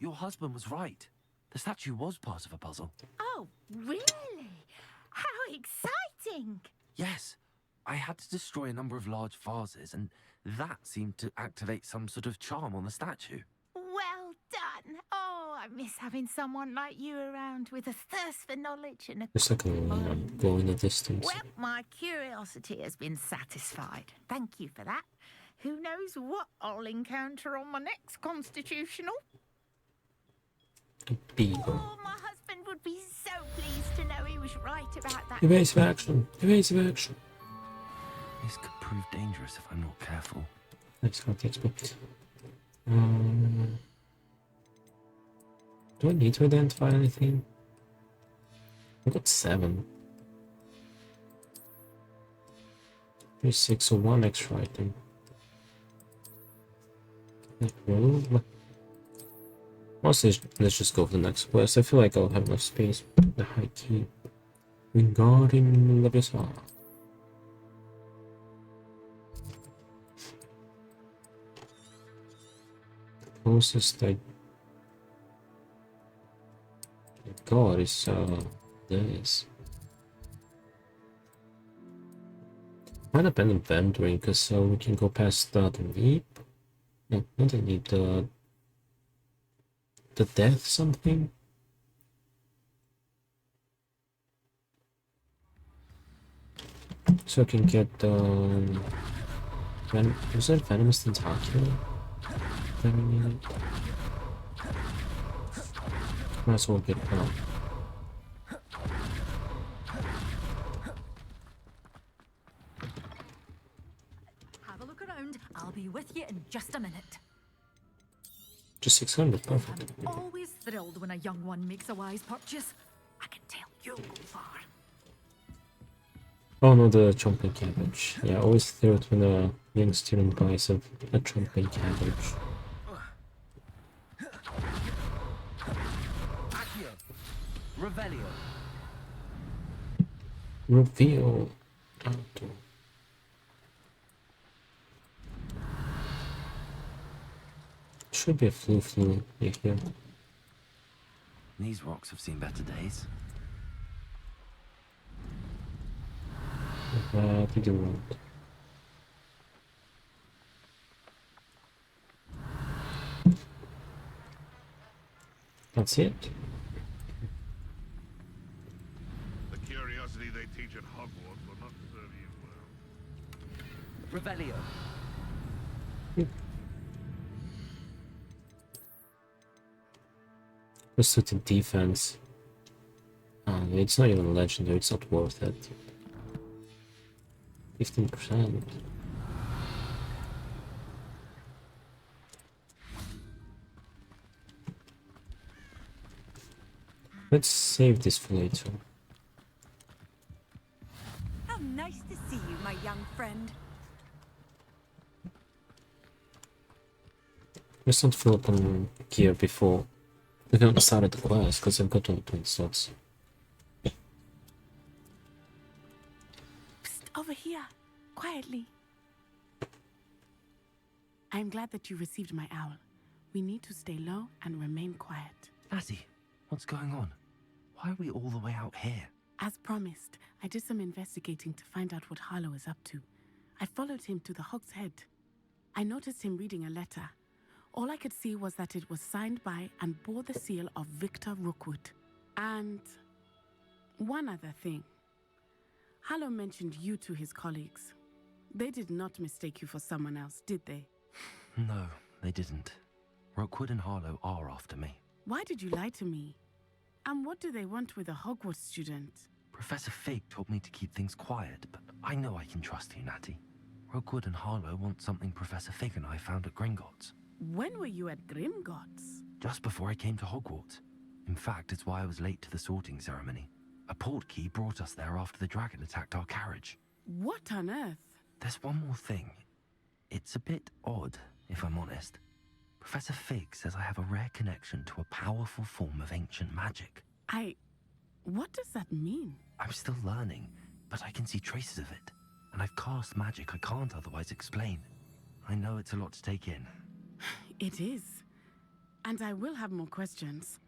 your husband was right. The statue was part of a puzzle. Oh, really? How exciting! Yes, I had to destroy a number of large vases, and that seemed to activate some sort of charm on the statue. Well done. Oh, I miss having someone like you around with a thirst for knowledge and a It's like a glow in the distance. Well, my curiosity has been satisfied. Thank you for that. Who knows what I'll encounter on my next constitutional? Beagle. Oh, my husband would be so pleased to know he was right about that. Evasive action. Evasive action. This could prove dangerous if I'm not careful. Nice got the XP. Do I need to identify anything? I got 7. 3, 6, so 1 extra item. Mostly, let's just go for the next quest. I feel like I'll have enough space. The high key. Wingardium Leviosa. Closest I got is this. Might have been inventory because we can go past the leap. No, not the leap, the death something. So I can get was that venomous tentacle? Might as well get it out. Have a look around. I'll be with you in just a minute. Just 600, perfect. I'm always thrilled when a young one makes a wise purchase. I can tell you'll go far. Oh no, the chomping cabbage. Yeah, always thrilled when a young student buys a chomping cabbage. Revelio. Reveal. Auto. Should be a flu here. These rocks have seen better days. To the road. That's it. The curiosity they teach at Hogwarts will not serve you well. Revelio. Let's do the defense. It's not even legendary, it's not worth it. 15%. Let's save this for later. How nice to see you, my young friend. Let's not fill up on gear before we can start the quest, because I've got only 20 slots. Psst, over here, quietly. I'm glad that you received my owl. We need to stay low and remain quiet. Lassie, what's going on? Why are we all the way out here? As promised, I did some investigating to find out what Harlow is up to. I followed him to the Hog's Head. I noticed him reading a letter. All I could see was that it was signed by and bore the seal of Victor Rookwood. And one other thing. Harlow mentioned you to his colleagues. They did not mistake you for someone else, did they? No, they didn't. Rookwood and Harlow are after me. Why did you lie to me? And what do they want with a Hogwarts student? Professor Fig told me to keep things quiet, but I know I can trust you, Natty. Rookwood and Harlow want something Professor Fig and I found at Gringotts. When were you at Gringotts? Just before I came to Hogwarts. In fact, it's why I was late to the sorting ceremony. A portkey brought us there after the dragon attacked our carriage. What on earth? There's one more thing. It's a bit odd, if I'm honest. Professor Fig says I have a rare connection to a powerful form of ancient magic. What does that mean? I'm still learning, but I can see traces of it. And I've cast magic I can't otherwise explain. I know it's a lot to take in. It is. And I will have more questions.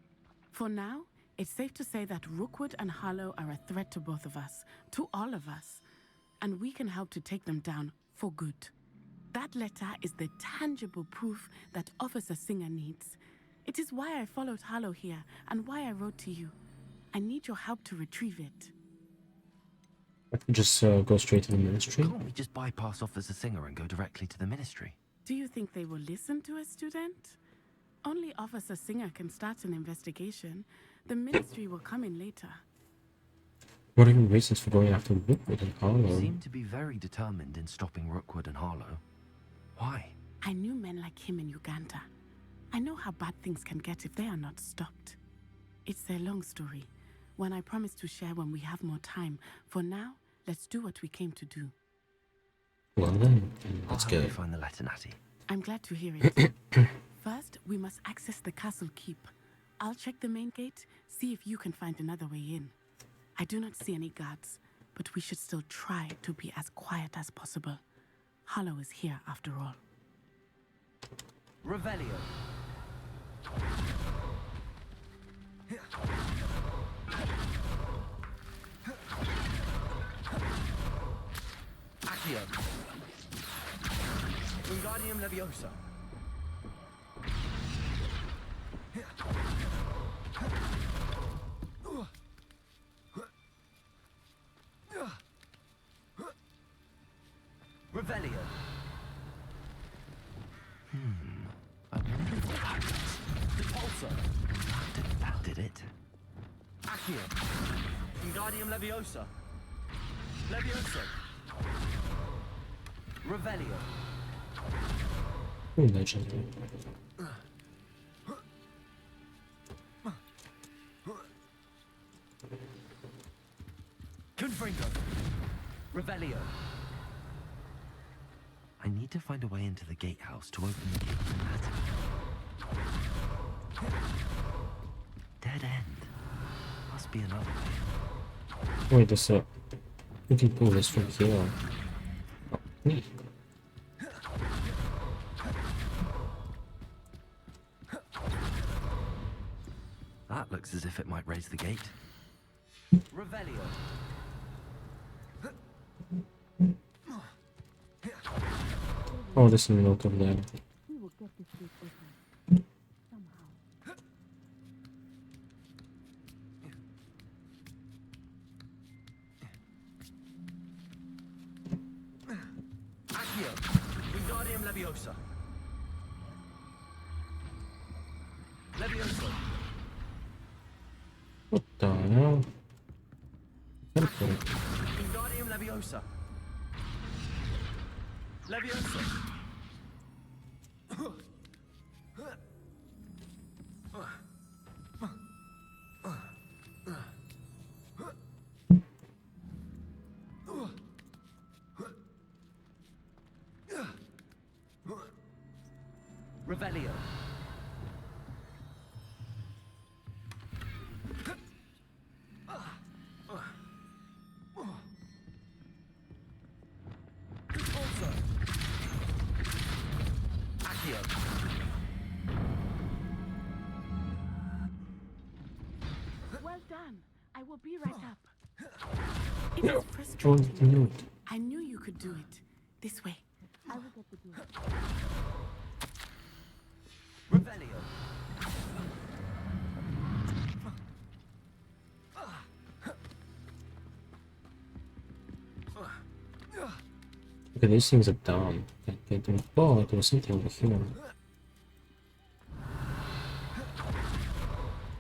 For now, it's safe to say that Rookwood and Harlow are a threat to both of us, to all of us. And we can help to take them down for good. That letter is the tangible proof that Officer Singer needs. It is why I followed Harlow here and why I wrote to you. I need your help to retrieve it. Just go straight to the ministry? Can't we just bypass Officer Singer and go directly to the ministry? Do you think they will listen to a student? Only Officer Singer can start an investigation. The ministry will come in later. What are your reasons for going after Rookwood and Harlow? You seem to be very determined in stopping Rookwood and Harlow. Why? I knew men like him in Uganda. I know how bad things can get if they are not stopped. It's a long story, one I promise to share when we have more time. For now, let's do what we came to do. Well then, let's go. Find the letter, Natty. I'm glad to hear it. First, we must access the castle keep. I'll check the main gate, see if you can find another way in. I do not see any guards, but we should still try to be as quiet as possible. Harlow is here after all. Revelio. Accio. Wingardium Leviosa. Revelio. I wonder if that Repulsor. that did it. Accio. Wingardium Leviosa. Leviosa. Revelio. Legendary. Confringo. Revelio. I need to find a way into the gatehouse to open the gate to Natty. Dead end. Must be another way. Wait, this up. We can pull this from here. Oh, neat. That looks as if it might raise the gate. Revelio. Oh, there's some milk over there. We will get this gate open. Somehow. Accio. Wingardium Leviosa. Leviosa. What the hell? Okay. Wingardium Leviosa. Leviosa. Revelio. Repulsor. Accio. Well done. will be right up. It No. is frustrating. No. I knew you could do it. This way. I will get the door. Revelio. Okay, these things are dumb. Oh, there was something over here.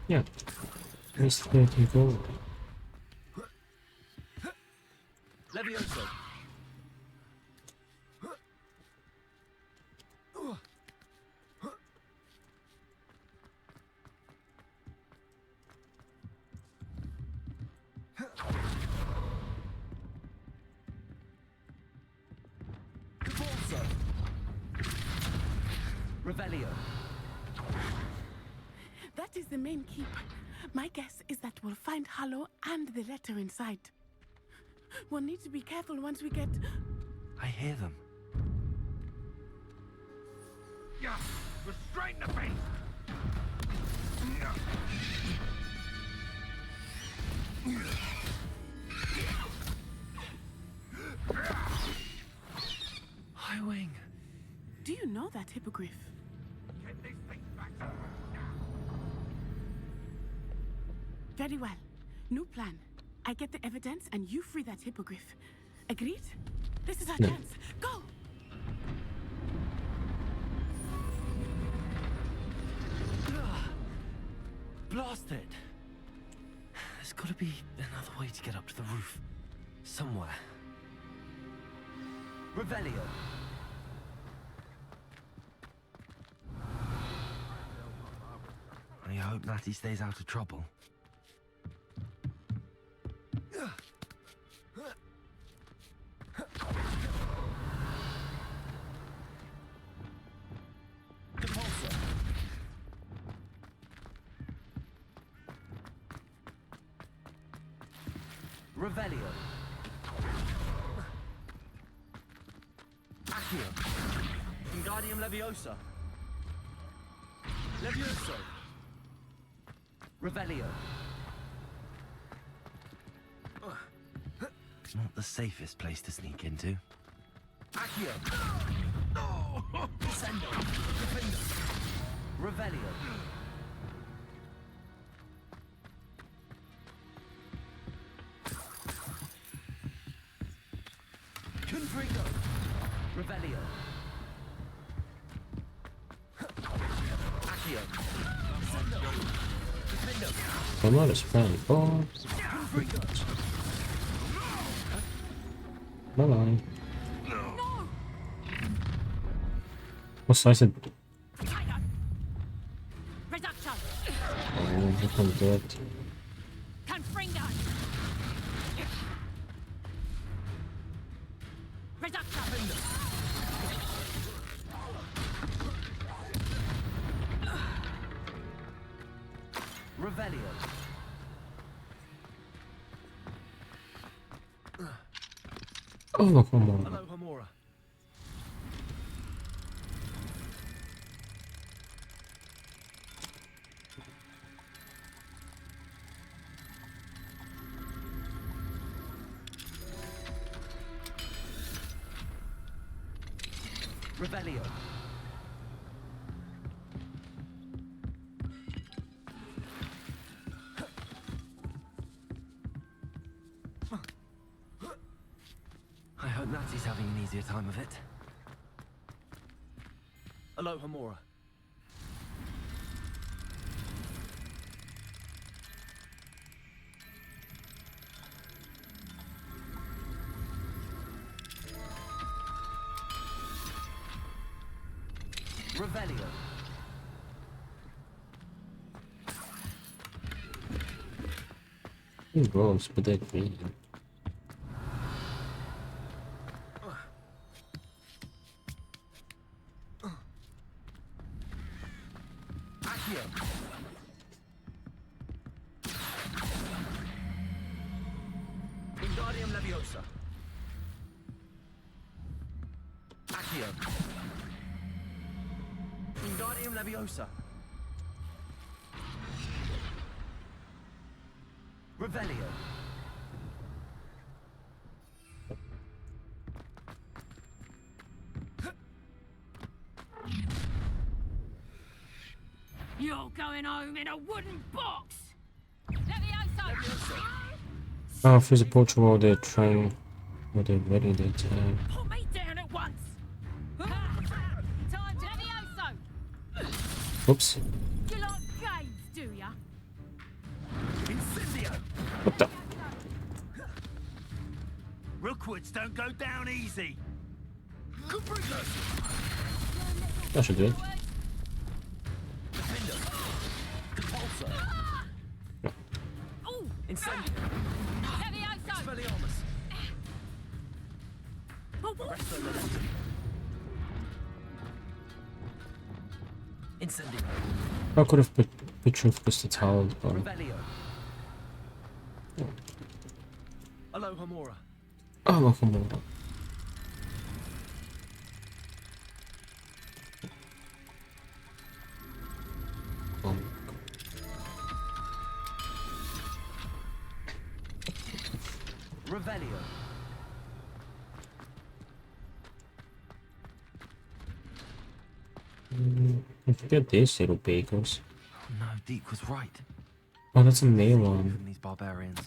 Yeah. Let's let him go. Levioso. Revelio. That is the main keep. My guess is that we'll find Hollow and the letter inside. We'll need to be careful once we get... I hear them. Yeah, restrain the beast. Highwing. Do you know that hippogriff? Get this thing back. Very well. New plan. I get the evidence and you free that hippogriff. Agreed? This is our chance. Go! Blasted. There's got to be another way to get up to the roof. Somewhere. Revelio. I hope Natty stays out of trouble. Revelio. Accio. Wingardium Leviosa. Levioso. Revelio. Not the safest place to sneak into. Accio. Descendo. Defendo. Revelio. Confringo. Revelio. Accio. Descendo. Defendo. I'm not a spam. Oh. Bye bye. What size is it? Reduction. Oh, look I'm dead. Confringo. Reduction. Revelio. Oh, come on. Hello, Homora. Revelio. I hope Natty's having an easier time of it. Hello, Homora. Revelio. Ooh, gross, but they're green. Accio. Wingardium Leviosa. Accio. Wingardium Leviosa. Revelio. You're going home in a wooden box! Levioso! Oh, if there's a portrait while they're trying, while they're ready to attack. Put me down at once! Time to Levioso! Oops. You like games, do ya? Incendio. What the? Rookwoods don't go down easy. That should do it. Incendio. Expelliarmus. Presto Levioso. Incendio. I could have picture focused the tower at the bottom. Revelio. Aloha Mora. Oh, welcome on. Revelio. I forget these little bagels. No, Deke was right. Oh, that's a male one. From these barbarians.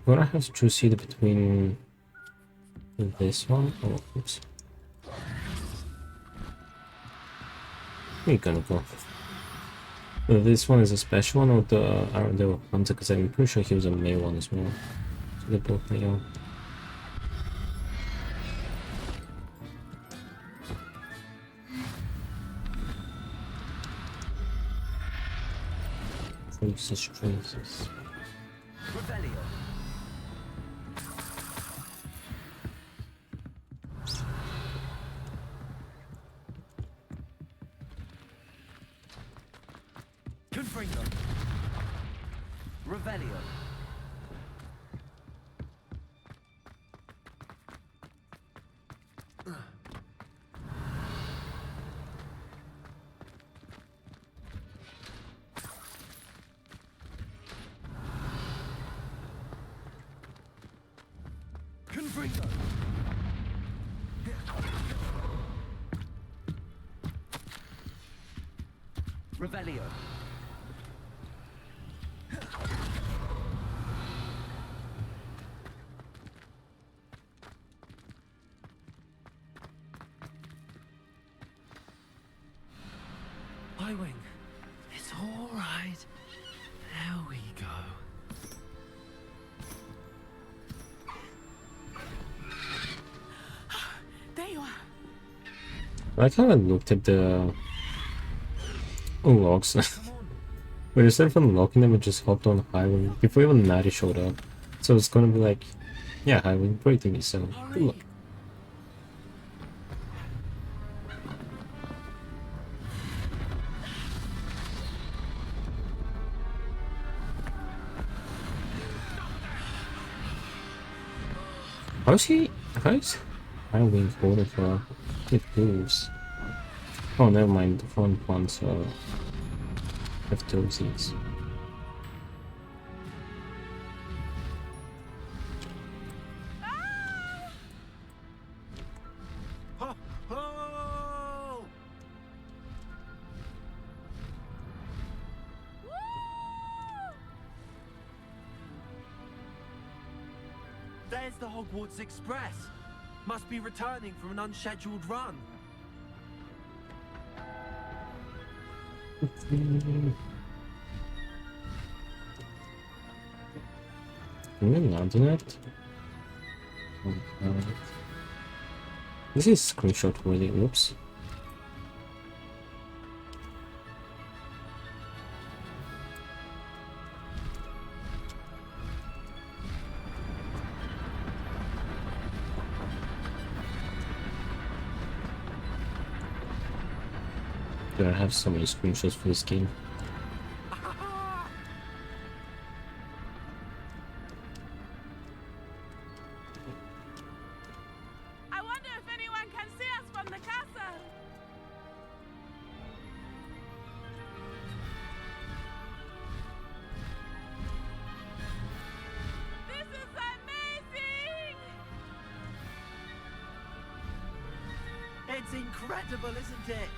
Would I have to choose either between this one or oops? We're gonna go. This one is a special one or the hunter, because I'm pretty sure he was a male one as well. So they're both male. From such traces. Revelio. Confringo. Revelio. Confringo. Revelio. Highwing. It's all right. There we go. There you are. I kind of looked at the unlocks. But instead of unlocking them, it just hopped on highway before even Natty showed up. So it's gonna be like, yeah, highway, breaking me, so good luck. How's highway holding for? It moves. Oh, never mind, the front ones have two seats. Ho, ho! There's the Hogwarts Express. Must be returning from an unscheduled run. Can we land on it? Oh, this is screenshot worthy. Whoops. Do I have so many screenshots for this game? I wonder if anyone can see us from the castle. It's incredible, isn't it?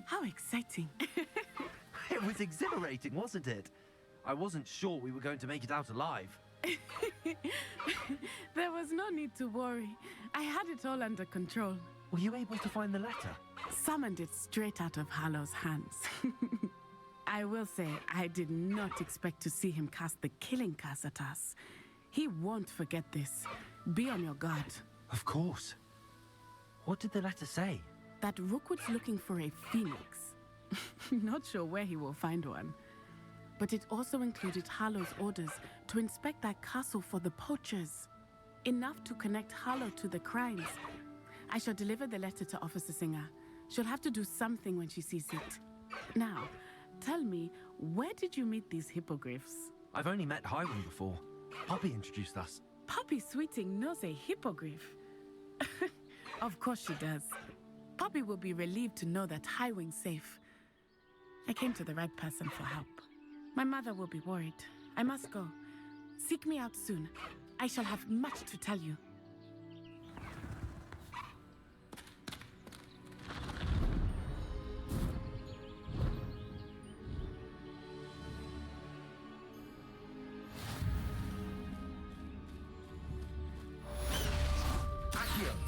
How exciting. It was exhilarating, wasn't it? I wasn't sure we were going to make it out alive. There was no need to worry. I had it all under control. Were you able to find the letter? Summoned it straight out of Hallow's hands. I will say, I did not expect to see him cast the killing curse at us. He won't forget this. Be on your guard. Of course. What did the letter say? That Rookwood's looking for a phoenix. Not sure where he will find one. But it also included Hallow's orders to inspect that castle for the poachers. Enough to connect Hallow to the crimes. I shall deliver the letter to Officer Singer. She'll have to do something when she sees it. Now, tell me, where did you meet these hippogriffs? I've only met Highwing before. Poppy introduced us. Poppy Sweeting knows a hippogriff. Of course she does. Poppy will be relieved to know that Highwing's safe. I came to the right person for help. My mother will be worried. I must go. Seek me out soon. I shall have much to tell you.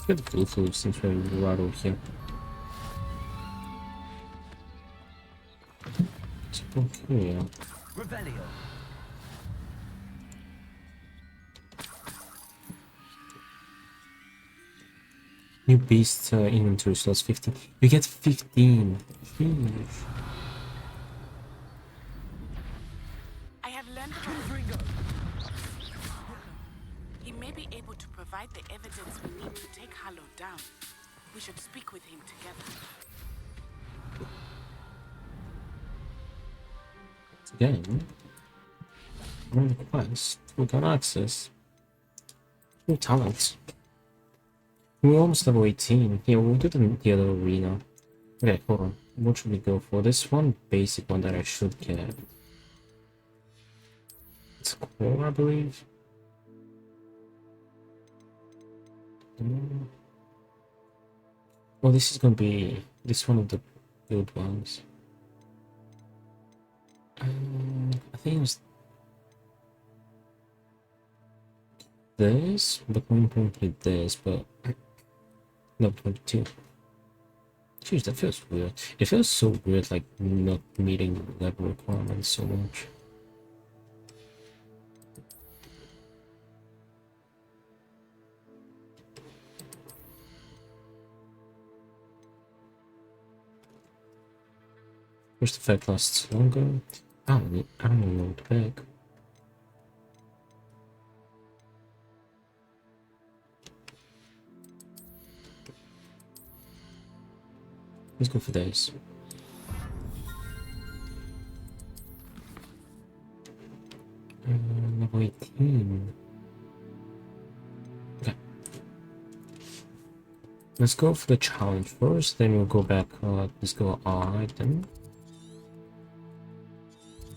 Get the blue food since we're right over here. Okay. Revelio. New beast inventory slots 15. You get 15. Huge. I have learned he may be able to provide the evidence we need to take Hallow down. We should speak with him together. Again, on the quest, we got access. New talents. We're almost level 18. Yeah, we'll do the other arena. Okay, hold on. What should we go for? This one basic one that I should get. It's core, I believe. Well, this is gonna be this one of the good ones. I think it was this, but more importantly this, but no, 22. Jeez, that feels weird. It feels so weird, like not meeting the level requirements so much. First effect lasts longer. I don't know what to pick. Let's go for this. Level 18. Okay. Let's go for the challenge first, then we'll go back. Let's go item.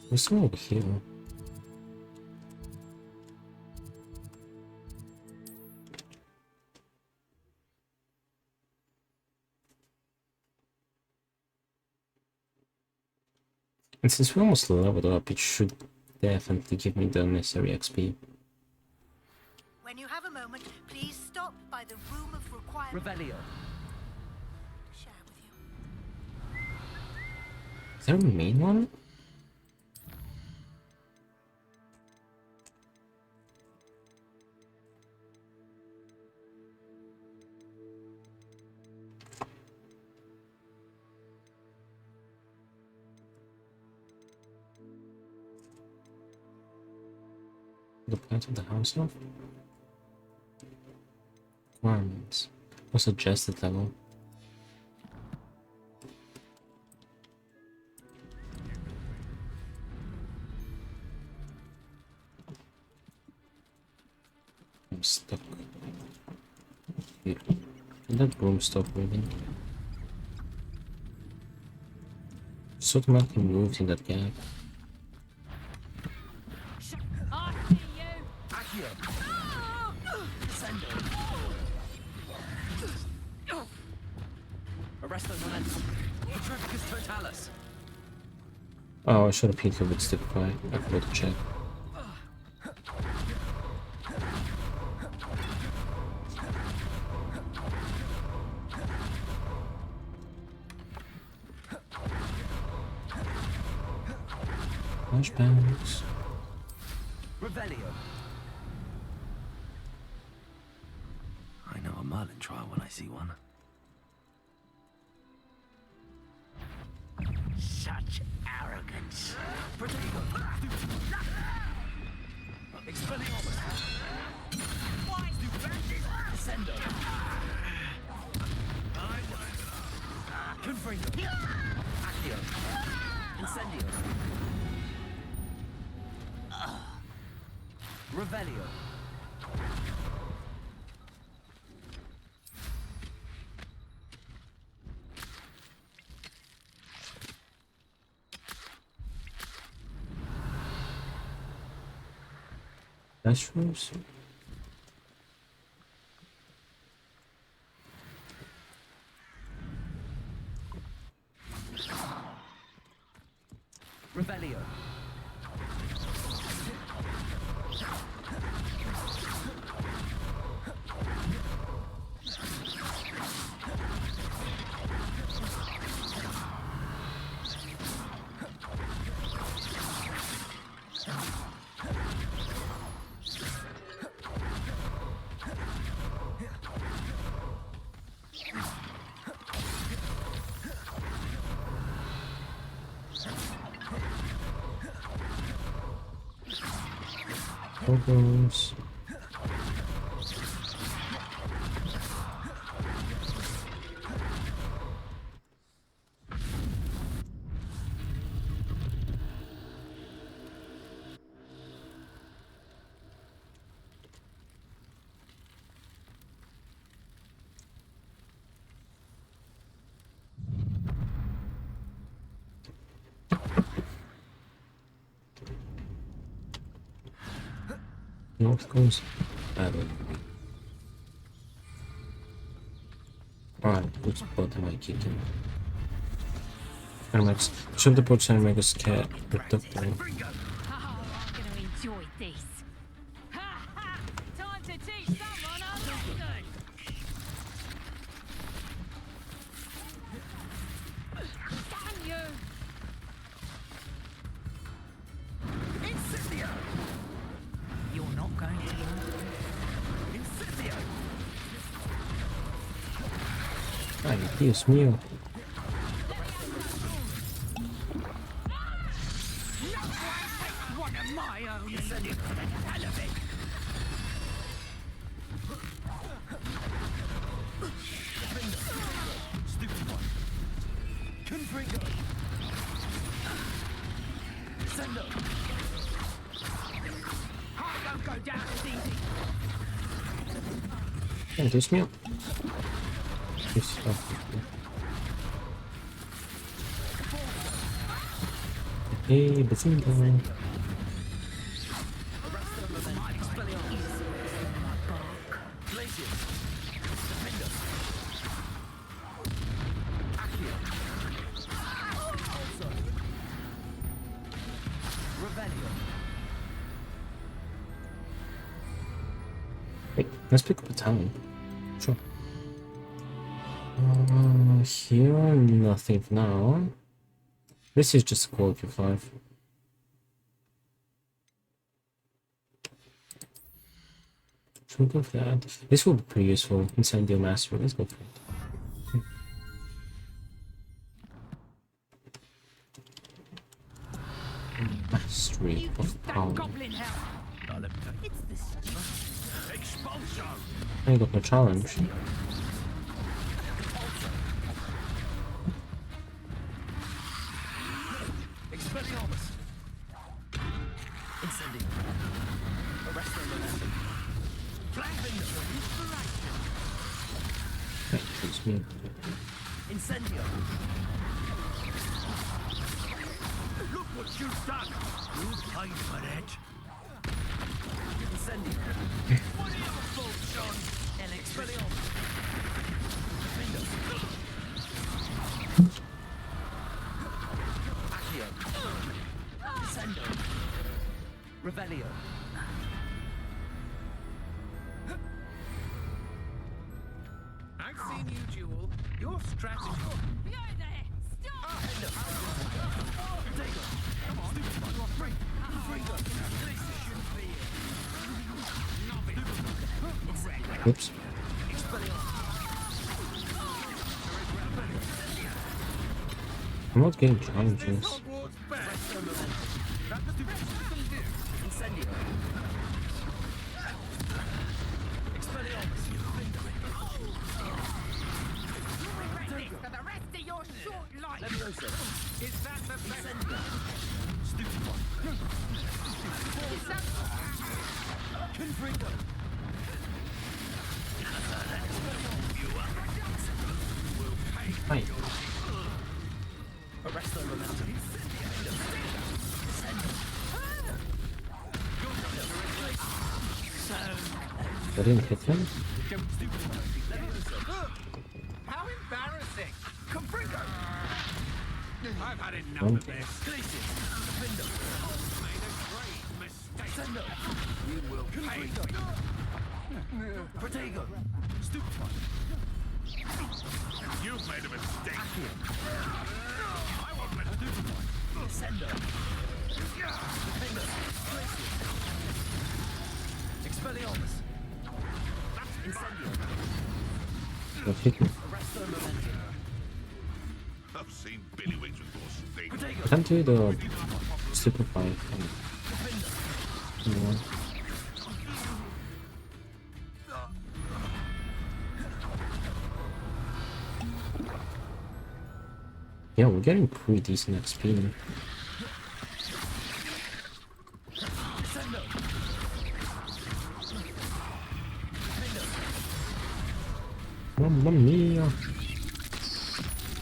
There's some over here. And since we're almost leveled up, it should definitely give me the necessary XP. When you have a moment, please stop by the room of requirement. Revelio. Share with you. Is there a main one? The plant of the house of requirements. Or suggested level. I'm stuck here. Did that broom stop moving? It's automatically moved in that gap. I see you. Arrest those men. Patrificus Totalis. Oh, I should have peeked over stick by. I forgot to check. Flashbangs. Revelio. I know a Merlin trial when I see one. Such arrogance. Expelliarmus. Descendo. Confringo. Accio. Incendio. Revelio. Mushrooms? Revelio. Programs. North Coast Battle. Alright, which spot am I kicking? Animax. Should the boats and make us scared with the plane. Oh, I'm gonna enjoy this. Ha ha! Time to teach someone a lesson. Damn you! Incendio. You're not going to learn. Incendio. Ay, Dios mío. One of my own. Incendio for the hell of it. Stupid one. Confringo. Sendo. I don't go down as easy. Oh, Dios mío. Yes, oh. Hey, Bazinga. Wait, let's pick up a town. Sure. Here, nothing for now. This is just a quality 5. Should we go for that? This will be pretty useful. Incendio Mastery. Let's go for it. Mastery of power. I got my challenge. me. Incendio. Look what you've done. You'll pay for it. Incendio. What are your faults, John? Expelliarmus. Defendo. Accio. Descendo. Revelio. I've seen you, Jewel. Your strategy. Behind there! Stop! Come on, you are free. Oops. I'm not getting challenges. For the rest of your short life. Is that the best? Stupid one. Confringo. Hi. Arresto momentum. I didn't hit him. How embarrassing! Confringo! I've had enough Oh. of this. Made a great mistake. You will pay. Protego. Stupid one. You've made a mistake. I want a stupid one. Descendo. Defender. Expelliarmus. Incendio. What hit me? Arresto momentum. I've seen Billy Wings with those things. I can't do the super fight. Come on. Yeah, we're getting pretty decent XP. Mamma mia!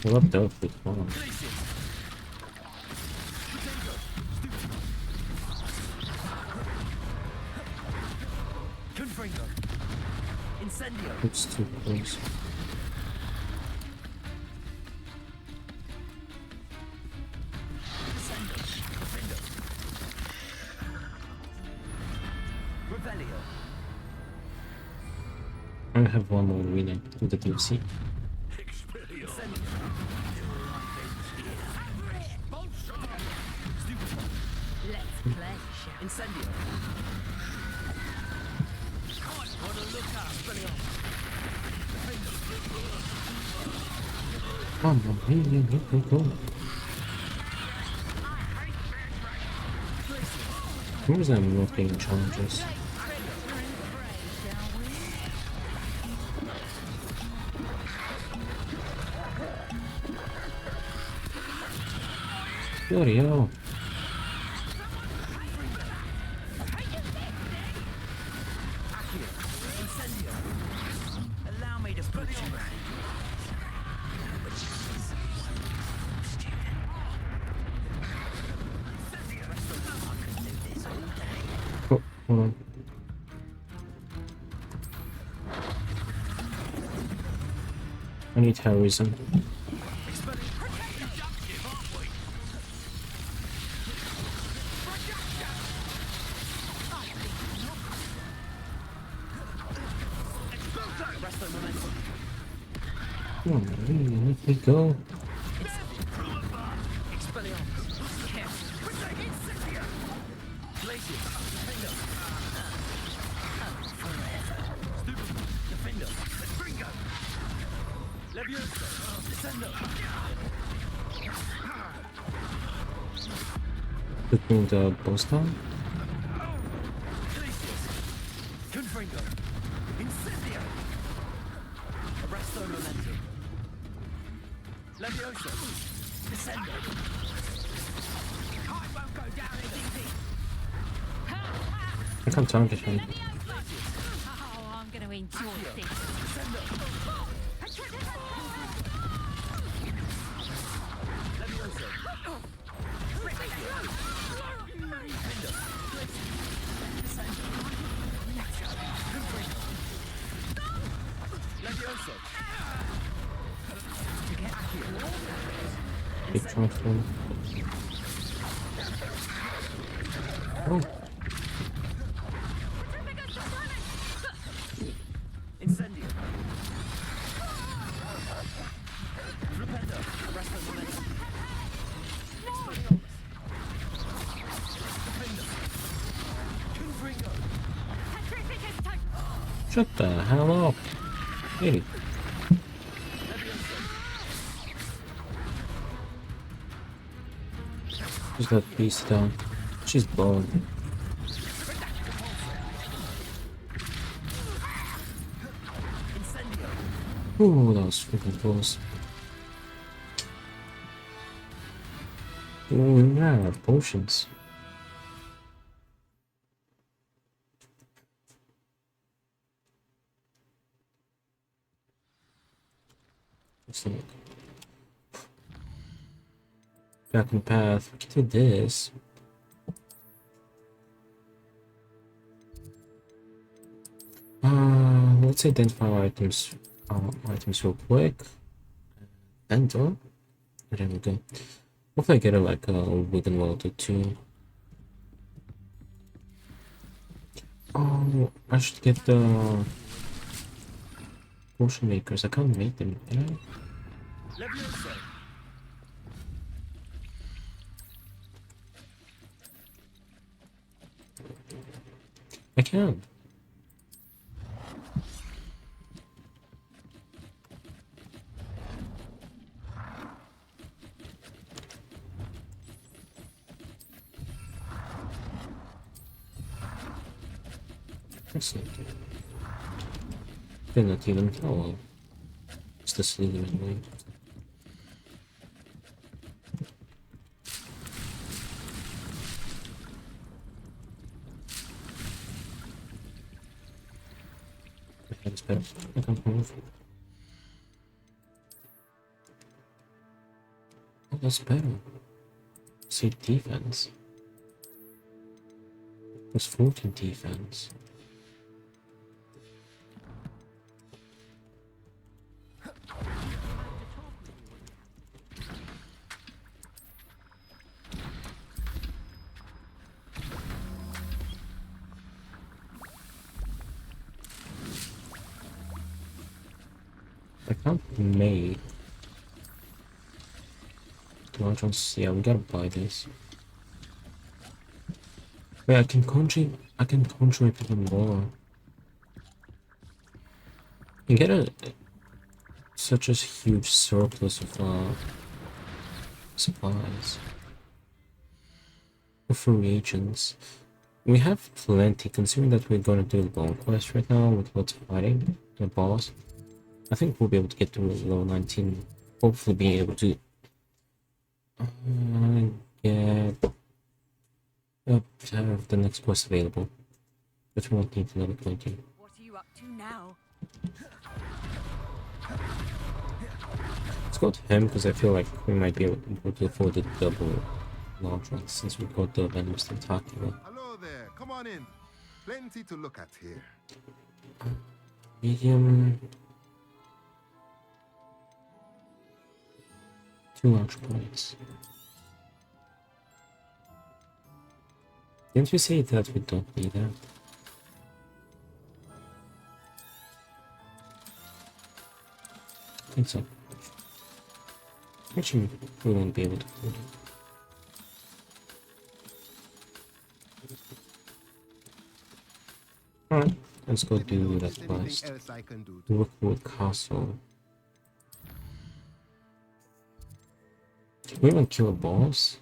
What the fuck? Wow. Confringo. Incendio. It's too close. Revelio. I have one more winning with the DLC. Let's play. Incendio. What a look at Mamma mia, go. Where is that not getting challenges? Bloody hell. Allow me to put you back. Oh, hold on. I need terrorism. Come on, let me go. Putting the boss down. Confringo. Incendio. Arresto momentum. Levioso. Descendo. I won't go down easy. I can't target him. Oh, I'm going to enjoy this. Descendo. Big transform. Oh. Incendio. Flipendo. Arresto momentum. Shut the hell up. Hey. Who's that beast down? She's bone. Ooh, that was freaking close. Ooh, yeah, potions. Let's look. Back on the path. We can do this. Let's identify our items real quick. Enter. There we go. Hopefully I get like a wooden welder too. Oh, I should get the potion makers. I can't make them, can I? I can. Excellent. Did not even know. It's the Slytherin way. That's better. I can't move. Oh, that's better. See, defense. There's 14 defense. I can't make large ones. Yeah, we gotta buy this. Wait, I can contribute even more. You get such a huge surplus of supplies. Of reagents. We have plenty, considering that we're gonna do a long quest right now with lots of fighting the boss. I think we'll be able to get to level 19. Hopefully being able to get have the next quest available. But we won't need to level 20. What are you up to now? Let's go to him because I feel like we might be able to afford the double large ones since we've got the venomous tentacular. Hello there. Come on in. Plenty to look at here. Medium. 2 large points. Didn't you say that we don't need that? I think so. Actually, we won't be able to afford it. Alright, let's go do that quest. Rookwood Castle. Can we even kill a boss?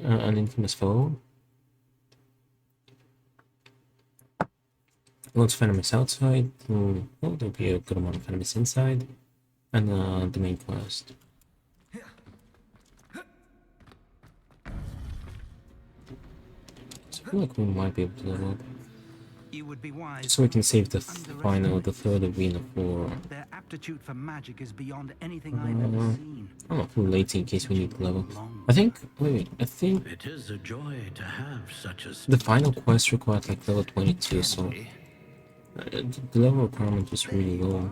An infamous foe. Lots of enemies outside. Oh, there'll be a good amount of enemies inside. And the main quest. So I feel like we might be able to level up. You would be wise. So we can save the final, the third arena for... Their aptitude for magic is beyond anything I've ever seen. I'm not full later in case we need level. I think, wait, I think It is a joy to have such a the final quest required like level 22, so the level requirement was really low.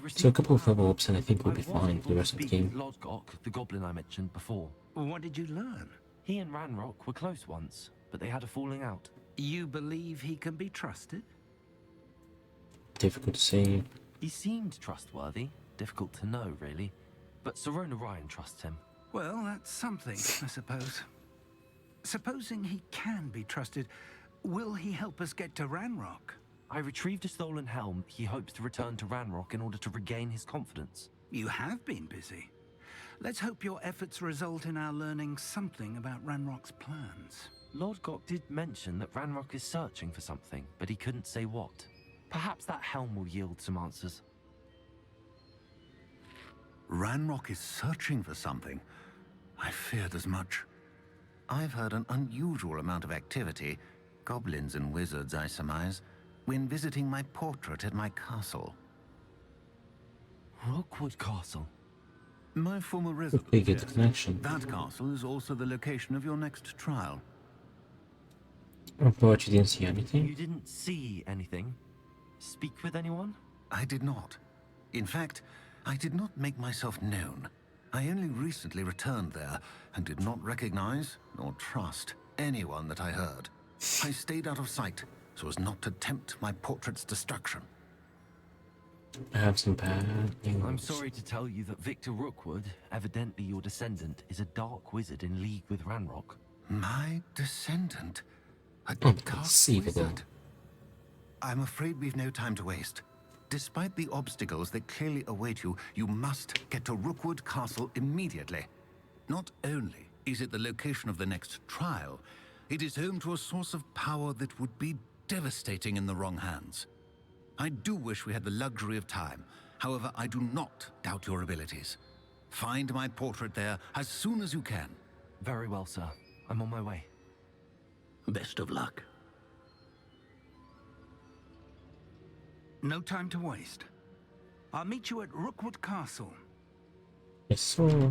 So a couple of level ups and I think we'll be fine for the rest of the game. Lodgok, the goblin I mentioned before. What did you learn? He and Ranrock were close once, but they had a falling out. You believe he can be trusted? Difficult to say. He seemed trustworthy. Difficult to know, really. But Sirona Ryan trusts him. Well, that's something, I suppose. Supposing he can be trusted, will he help us get to Ranrock? I retrieved a stolen helm. He hopes to return to Ranrock in order to regain his confidence. You have been busy. Let's hope your efforts result in our learning something about Ranrock's plans. Lord Gok did mention that Ranrock is searching for something, but he couldn't say what. Perhaps that helm will yield some answers. Ranrock is searching for something. I feared as much. I've heard an unusual amount of activity, goblins and wizards, I surmise, when visiting my portrait at my castle. Rookwood Castle? My former residence. Okay, get the connection. That castle is also the location of your next trial. But you didn't see anything? You didn't see anything? Speak with anyone? I did not. In fact, I did not make myself known. I only recently returned there and did not recognize nor trust anyone that I heard. I stayed out of sight so as not to tempt my portrait's destruction. I have some bad news. I'm sorry to tell you that Victor Rookwood, evidently your descendant, is a dark wizard in league with Ranrock. My descendant? A Unconceivable. wizard? I'm afraid we've no time to waste. Despite the obstacles that clearly await you, you must get to Rookwood Castle immediately. Not only is it the location of the next trial, it is home to a source of power that would be devastating in the wrong hands. I do wish we had the luxury of time. However, I do not doubt your abilities. Find my portrait there as soon as you can. Very well, sir. I'm on my way. Best of luck. No time to waste. I'll meet you at Rookwood Castle. Yes, sir.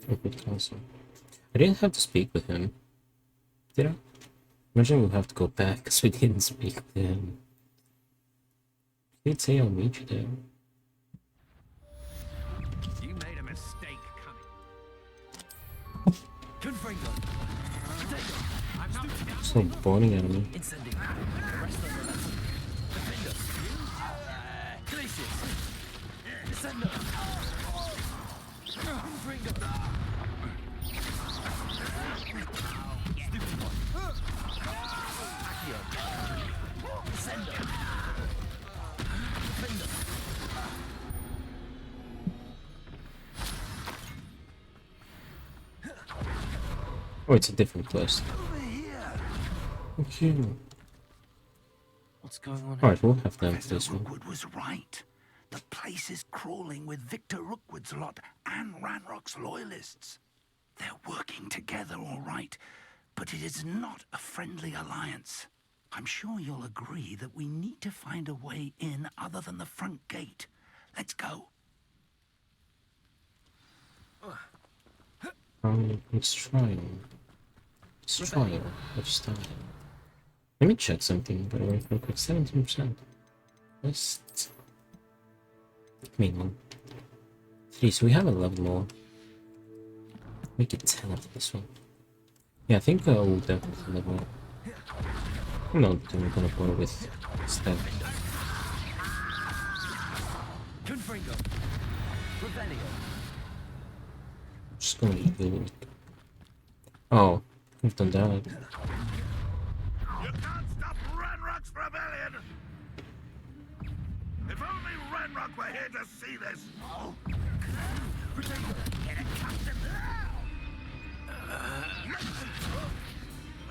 Rookwood Castle. I didn't have to speak with him. Did I? Imagine we'll have to go back because we didn't speak with him. He'd say I'll meet you there. You made a mistake coming. Confringo. I'm not So boring at me. Incendiing. Rest on the left. Defender. Glacius. Descender. Confringo. Stupid one. Accio. Descender. Defender. Oh, it's a different quest. Okay. What's going on? Alright, we'll have them for Professor this one. Rookwood was right. The place is crawling with Victor Rookwood's lot and Ranrock's loyalists. They're working together, all right, but it is not a friendly alliance. I'm sure you'll agree that we need to find a way in other than the front gate. Let's go. Let's try. Let's try. Let's try. Let me check something by the way, real quick. 17%. Let's. Come on. 3, so we have 11 more. Make it 10 after this one. Yeah, I think we'll definitely level up. I'm not gonna bother with stuff. Confringo. Revelio. Just gonna do it. Oh, we've done that. You can't stop Ranrock's rebellion! If only Ranrock were here to see this! Oh.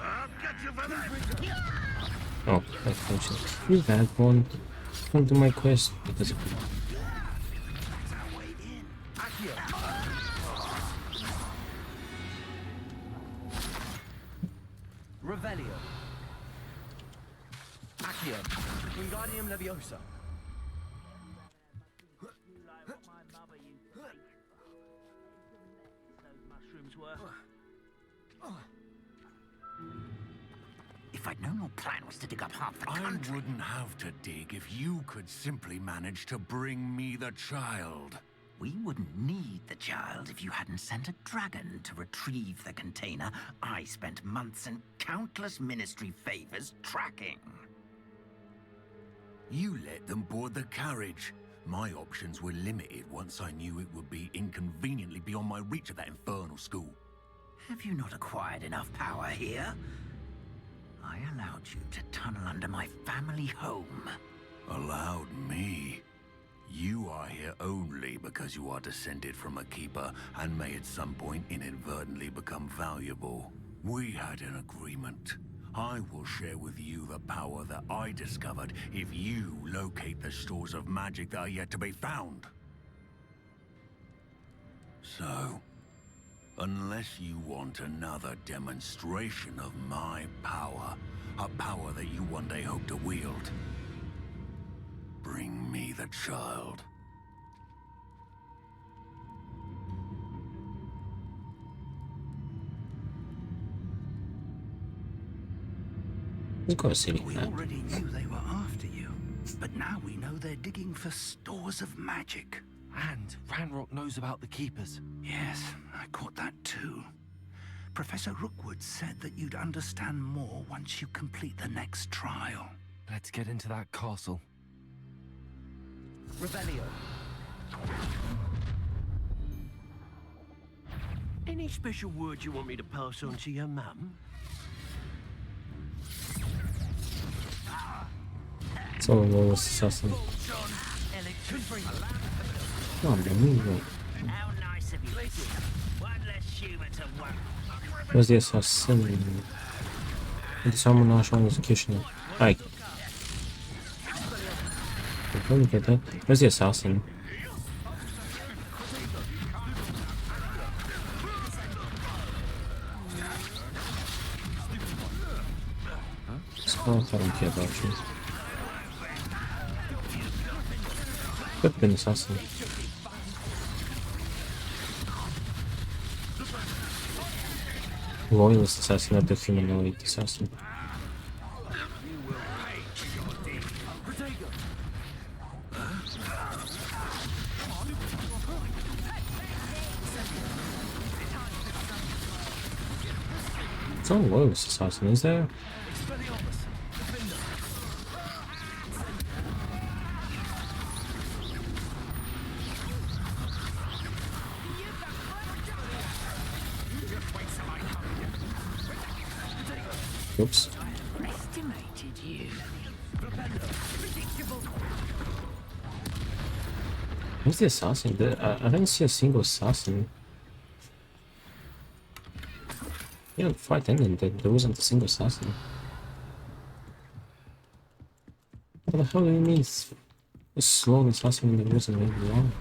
I'll get you for that! Oh, that's actually pretty bad one. Don't do my quest because of you. Revelio. Accio. Wingardium Leviosa. If I'd known your plan was to dig up half the country... I wouldn't have to dig if you could simply manage to bring me the child. We wouldn't need the child if you hadn't sent a dragon to retrieve the container I spent months and countless ministry favors tracking. You let them board the carriage. My options were limited once I knew it would be inconveniently beyond my reach at that infernal school. Have you not acquired enough power here? I allowed you to tunnel under my family home. Allowed me? You are here only because you are descended from a keeper and may at some point inadvertently become valuable. We had an agreement. I will share with you the power that I discovered if you locate the stores of magic that are yet to be found. So, unless you want another demonstration of my power, a power that you one day hope to wield, bring me the child. He's got a silly We plan. already knew they were after you, but now we know they're digging for stores of magic. And Ranrock knows about the Keepers. Yes, I caught that too. Professor Rookwood said that you'd understand more once you complete the next trial. Let's get into that castle. Revelio. Any special word you want me to pass on to your mum? Someone was assassin. Oh, unbelievable. Where's the assassin? Someone else on executioner. Hi. Let me get that. Where's the assassin? I don't care about you. Could have been assassin. Loyalist assassin, not the humanoid assassin. It's not a loyalist assassin, is there? Oops. Estimated you. Where's the assassin? I didn't see a single assassin. Yeah, the fight ended. There wasn't a single assassin. What the hell do you mean? A slow assassin when there wasn't maybe one?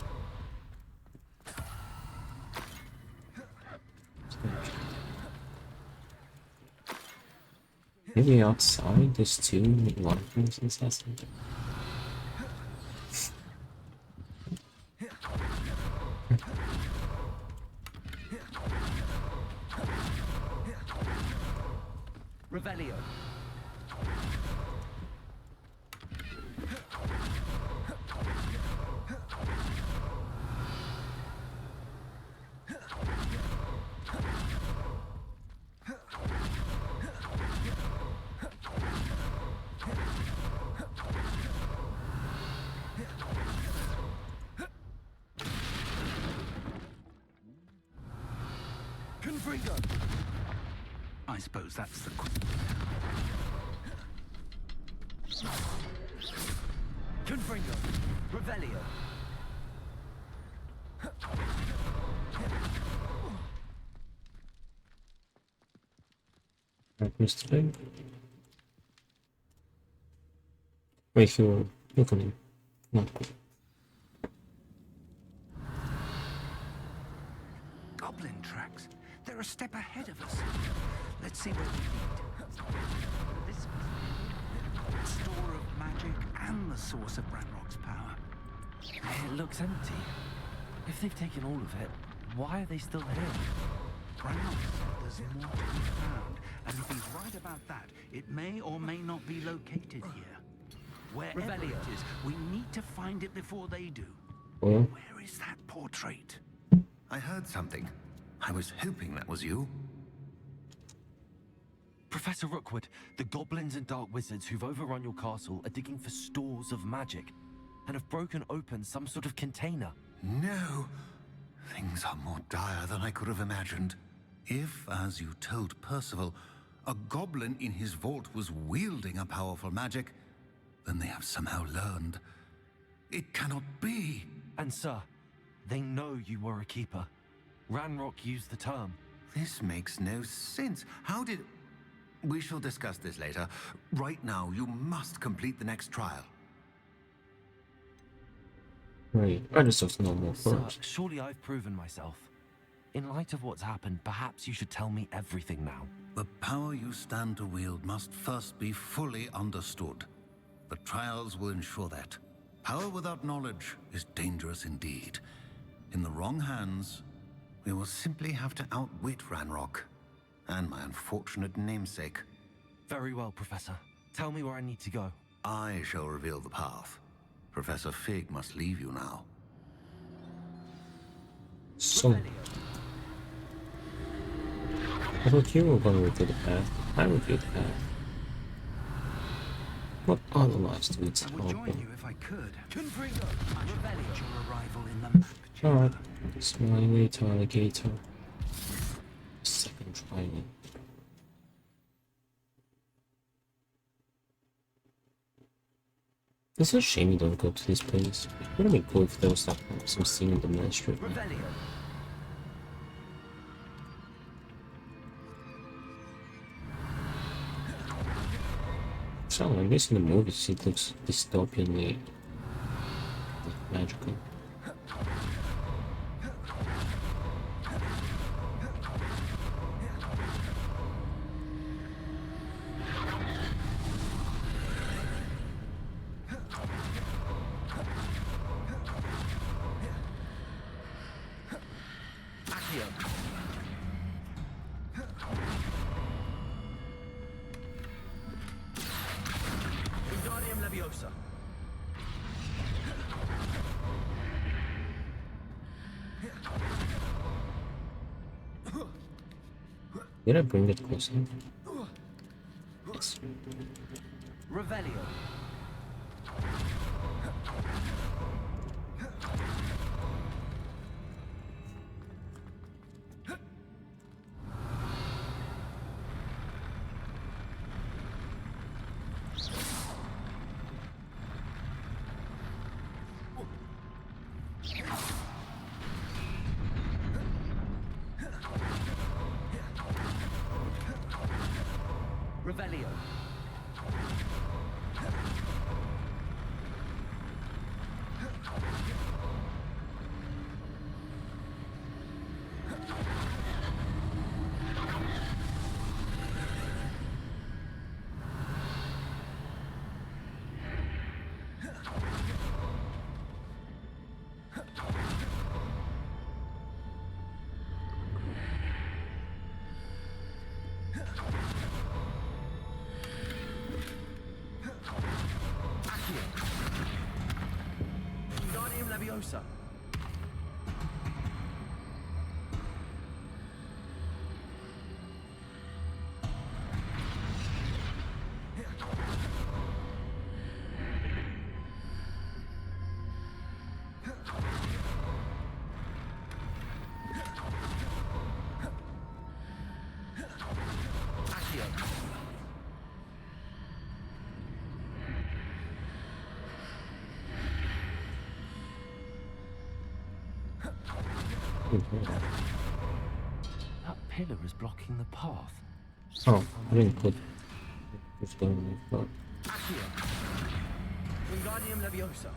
Maybe outside there's two, one of them is an assassin. Revelio. I suppose that's the... Confringo. Revelio. Right, Mr. Big. Wait, who? Look at him. Not good. Goblin tracks. They're a step ahead of us. Let's see what we need. This store of magic and the source of Ranrock's power. It looks empty. If they've taken all of it, why are they still here? Ranrock said there's more to be found, and if he's right about that, it may or may not be located here. Wherever Revelio. it is, we need to find it before they do. Oh. Where is that portrait? I heard something. I was hoping that was you. Professor Rookwood, the goblins and dark wizards who've overrun your castle are digging for stores of magic and have broken open some sort of container. No. Things are more dire than I could have imagined. If, as you told Percival, a goblin in his vault was wielding a powerful magic, then they have somehow learned. It cannot be. And sir, they know you were a keeper. Ranrock used the term. This makes no sense. How did... We shall discuss this later. Right now, you must complete the next trial. Right, I just have no more Sir, first. surely I've proven myself. In light of what's happened, perhaps you should tell me everything now. The power you stand to wield must first be fully understood. The trials will ensure that. Power without knowledge is dangerous indeed. In the wrong hands, we will simply have to outwit Ranrock and my unfortunate namesake. Very well, Professor. Tell me where I need to go. I shall reveal the path. Professor Fig must leave you now. So, I thought you were going to reveal the path. I revealed the path. What other lies do we tell? I would join you if I could. Confringo, your arrival in the map. Alright, smiling later, alligator. Second trial. It's a shame you don't go to this place. It would have been cool if there was like some scene in the ministry. So, at least in the movies it looks dystopianly magical. Did I bring it closer? Yes. Revelio. Revelio. Leviosa. That pillar is blocking the path. Oh, I didn't put what's going on. Wingardium Leviosa.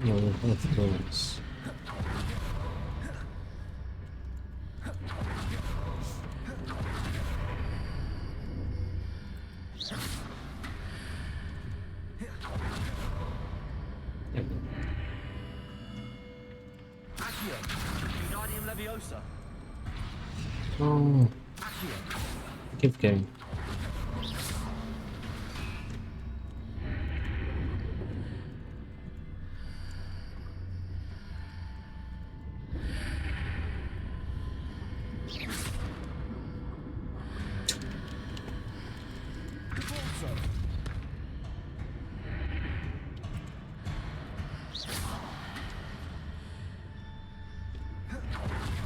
Yeah, we'll have those. Accio. Wingardium Leviosa. Oh, Accio. keep going.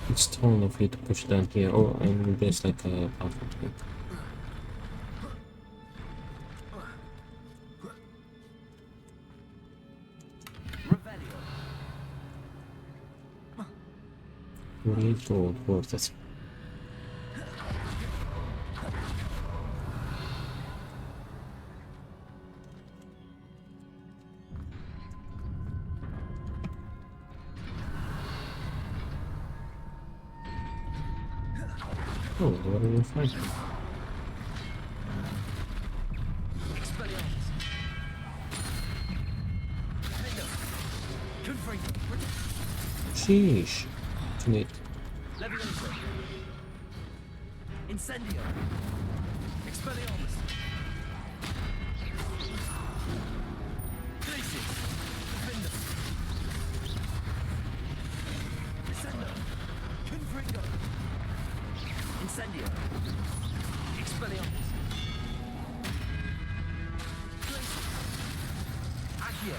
It's tall enough for you to push down here. Oh, and there's like a powerful thing. Really gold worth it. Oh, what are you fighting? Sheesh. Too late. Leviosa. Incendio. Expelliarmus. Glacius. Defender. Descendo. Confringo. Incendio. Expelliarmus. Glacius. Accio.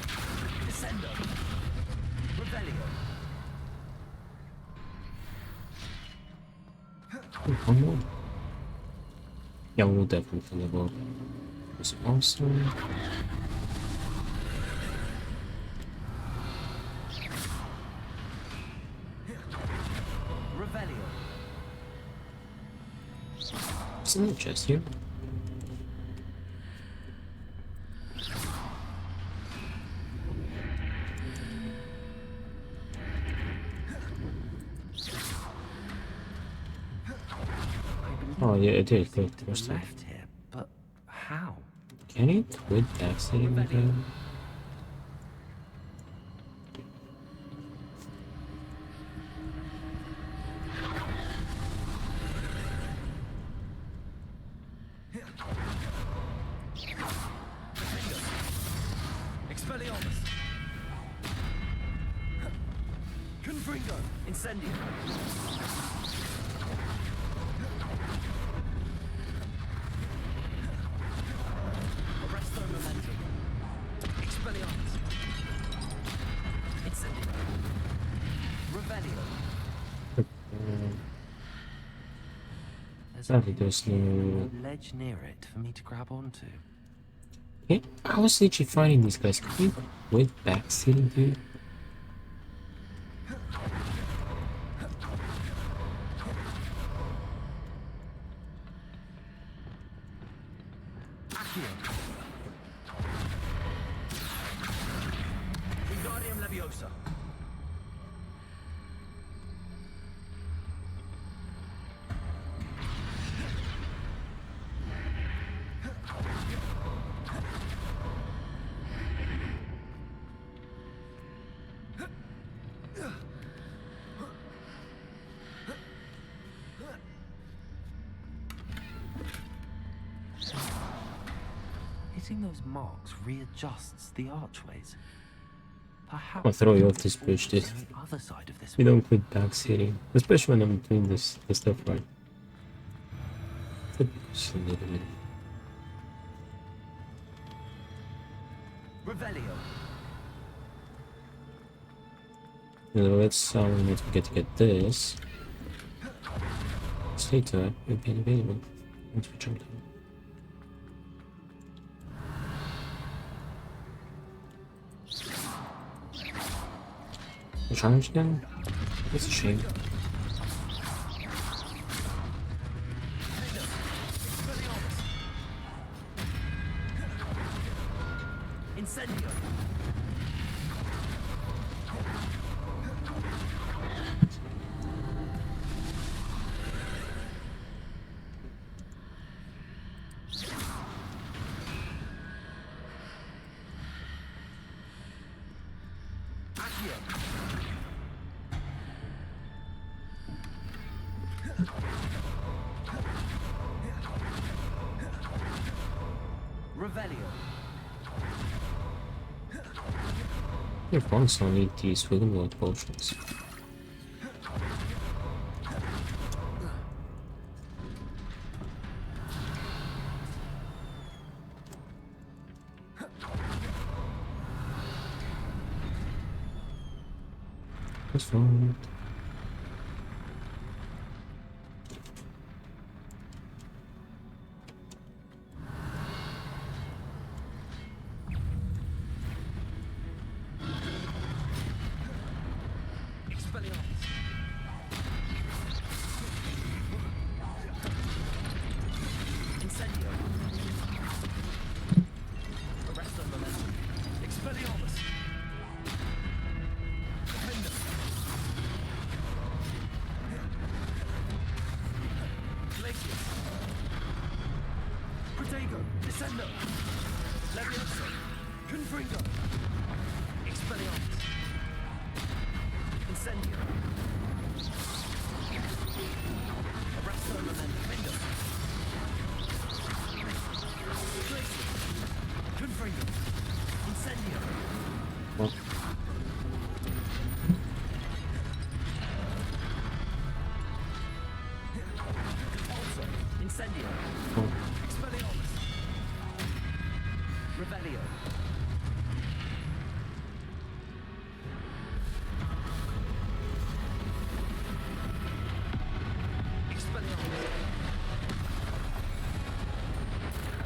Descendo. Revelio. One more. Yeah, we'll definitely level up. It's awesome. Revelio. Isn't it just here? Oh yeah, it did click the first time. Left here, but how? Can it quit backsetting again? Expelliarmus. Confringo. Incendio. Arresto momentum. Expelliarmus. Incendio. Revelio. Sadly, there's no... ledge near it for me to grab onto. Okay, I was literally fighting these guys. Can you quit backsetting, dude? Wingardium Leviosa. Hitting those marks readjusts the archways. Perhaps I'll throw you off this bridge, dude. on the other side of this You don't quit backsetting. Especially when I'm doing this stuff right. Just a little bit. Revelio. Let's not forget to get this. Later, will be available once we jump down. Charge again? It's a shame. Incendio. Revelio. If once I need these Wiggenweld potions. That's fine.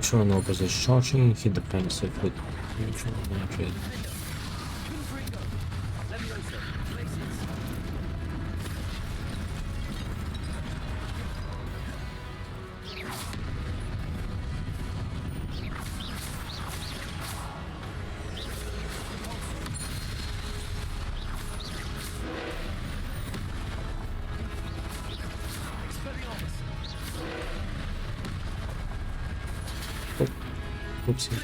Sure, no position charging, hit the premises with neutral magic. Oopsie.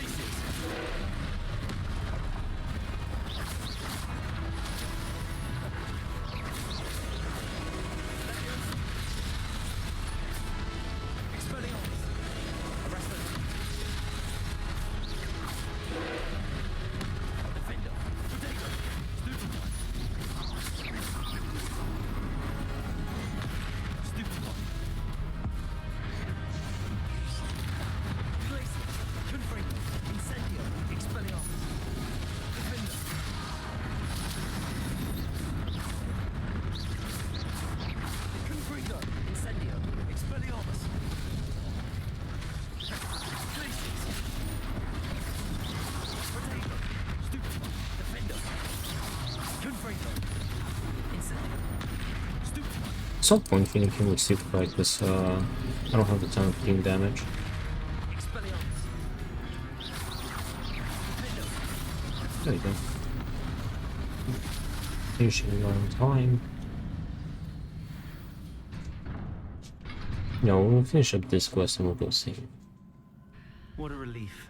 At some point, Phoenix can receive right because I don't have the time of doing damage. There you go. Finishing on time. No, we'll finish up this quest and we'll go see. What a relief.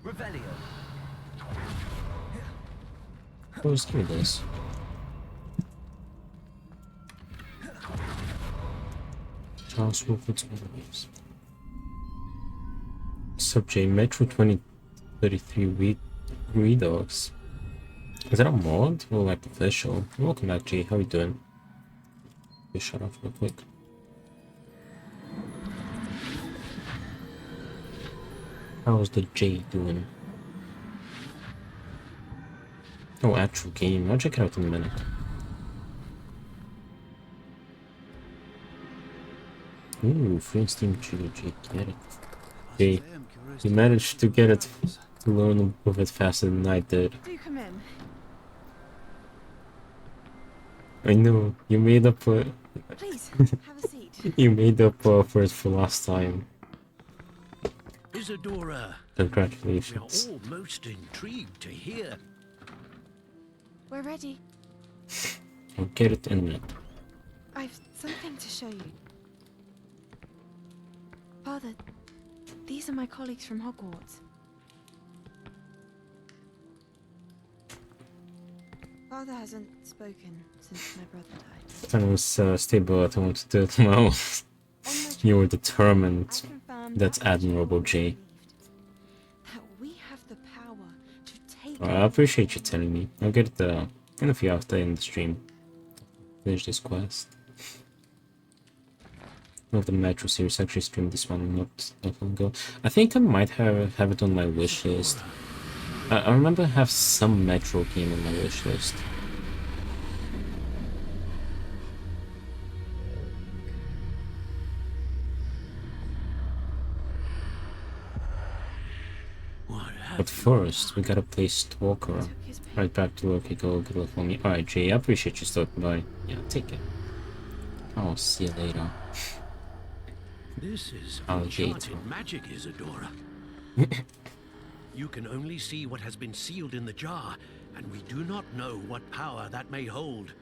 Revelio. Oh, just give me this. Charles Wolford's memories. Subject Metro 2033 Redux. Is that a mod or like official? Welcome back, G. How you doing? Just shut off real quick. How's the J doing? Oh, actual game. I'll check it out in a minute. Ooh, free Steam Trilogy. Get it. Hey, you managed to get it to learn of it faster than I did. Do come in. I know, you made up Please, have a seat. you made up for it for last time. Isadora, Congratulations. we're all most intrigued to hear. We're ready. I'll get it in it. I've something to show you. Father, these are my colleagues from Hogwarts. Father hasn't spoken since my brother died. I was stable, I want to do it now. You were determined. That's admirable, Jay. That we have the power to take. I appreciate you telling me. I'll get it in a few after in the stream. Finish this quest. Of the Metro series, actually streamed this one not long ago. I think I might have it on my wish list. I remember I have some Metro game on my wish list. But first, we gotta play Stalker. Right back to work, you go, good luck for me. Alright, Jay, I appreciate you stopping by. Yeah, take it. I'll see you later. This is Alligator. enchanted magic, Isadora. You can only see what has been sealed in the jar, and we do not know what power that may hold.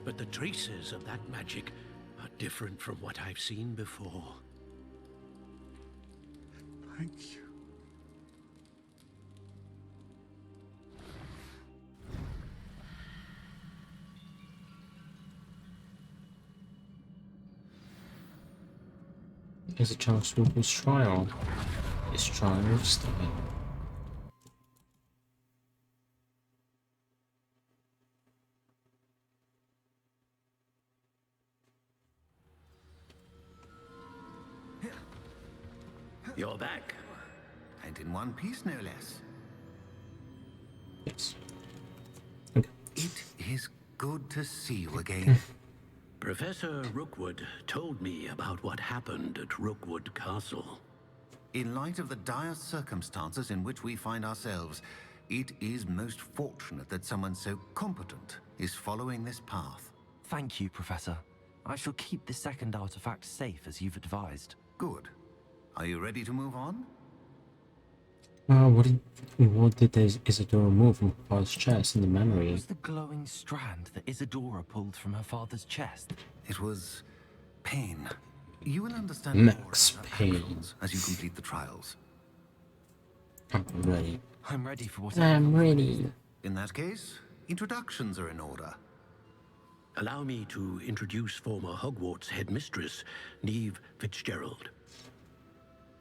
But the traces of that magic are different from what I've seen before. Thank you. There's a chance to lose trial. This trial of style. You're back. And in one piece, no less. Yes. It is good to see you again. Professor Rookwood told me about what happened at Rookwood Castle. In light of the dire circumstances in which we find ourselves, it is most fortunate that someone so competent is following this path. Thank you, Professor. I shall keep the second artifact safe as you've advised. Good. Are you ready to move on? What did Isadora remove from her father's chest in the memory? It was the glowing strand that Isadora pulled from her father's chest. It was pain. You will understand Max more about Payne. actions as you complete the trials. I'm ready. I'm ready for what I'm ready. In that case, introductions are in order. Allow me to introduce former Hogwarts headmistress, Neve Fitzgerald.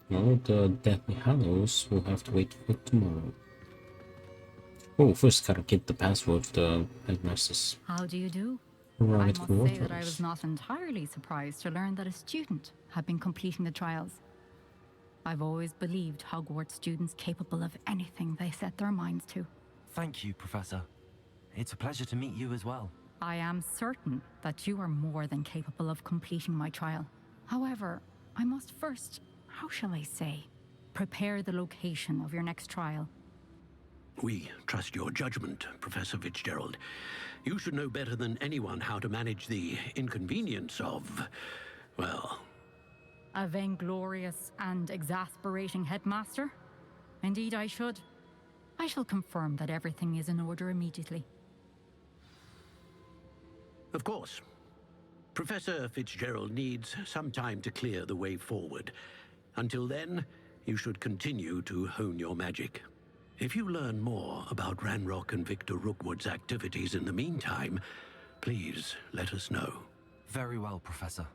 No, the Deathly Hallows will have to wait for tomorrow. Oh, first gotta get the password for the headmasters. How do you do? Right, I must say that I was not entirely surprised to learn that a student had been completing the trials. I've always believed Hogwarts students capable of anything they set their minds to. Thank you, Professor. It's a pleasure to meet you as well. I am certain that you are more than capable of completing my trial. However, I must first, how shall I say, prepare the location of your next trial. We trust your judgment, Professor Fitzgerald. You should know better than anyone how to manage the inconvenience of, well... A vainglorious and exasperating headmaster? Indeed I should. I shall confirm that everything is in order immediately. Of course. Professor Fitzgerald needs some time to clear the way forward. Until then, you should continue to hone your magic. If you learn more about Ranrock and Victor Rookwood's activities in the meantime, please let us know. Very well, Professor.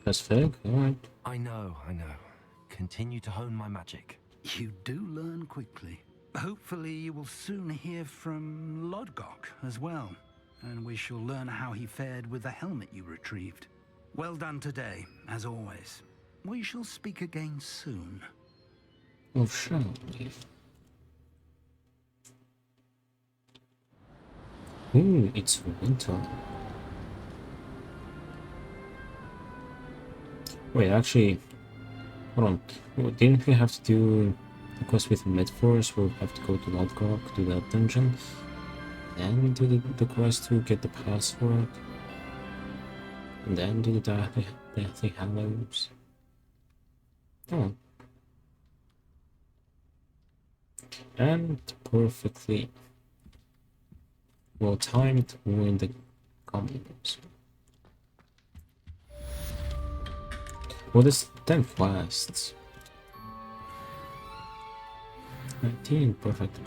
That's fair, alright. I know. Continue to hone my magic. You do learn quickly. Hopefully you will soon hear from Lodgok as well, and we shall learn how he fared with the helmet you retrieved. Well done today, as always. We shall speak again soon. Oh, shall we? Ooh, it's winter. Wait, actually, hold on. Didn't we have to do the quest with Mid-Force, we'll have to go to Lodgok, do that dungeon, then do the quest to get the password, and then do the Deathly Hallows. Oh. And perfectly well timed win the combos. Well, there's 10 quests. 19, perfect.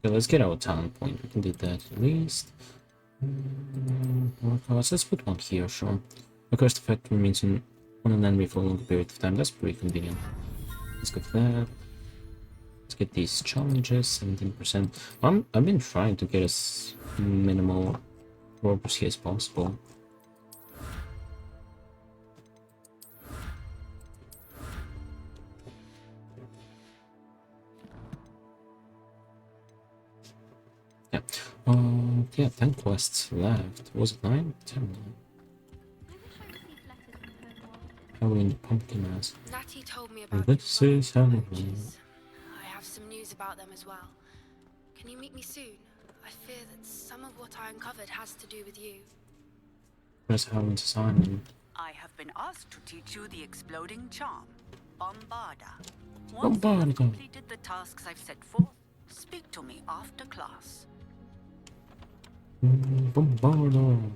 Okay, let's get our talent point. We can do that at least. Let's put one here, sure. The cost effect remains on an enemy for a longer period of time. That's pretty convenient. Let's go for that. Let's get these challenges, 17%. I've been trying to get as minimal progress here as possible. Yeah. Yeah, 10 quests left. Was it 9? 10. Halloween pumpkin ass. Natty told me about This is Halloween. I have some news about them as well. Can you meet me soon? I fear that some of what I uncovered has to do with you. Where's Halloween's assignment? I have been asked to teach you the exploding charm, Bombarda. Once you Bombarda. have completed the tasks I've set forth, speak to me after class. Bombardo.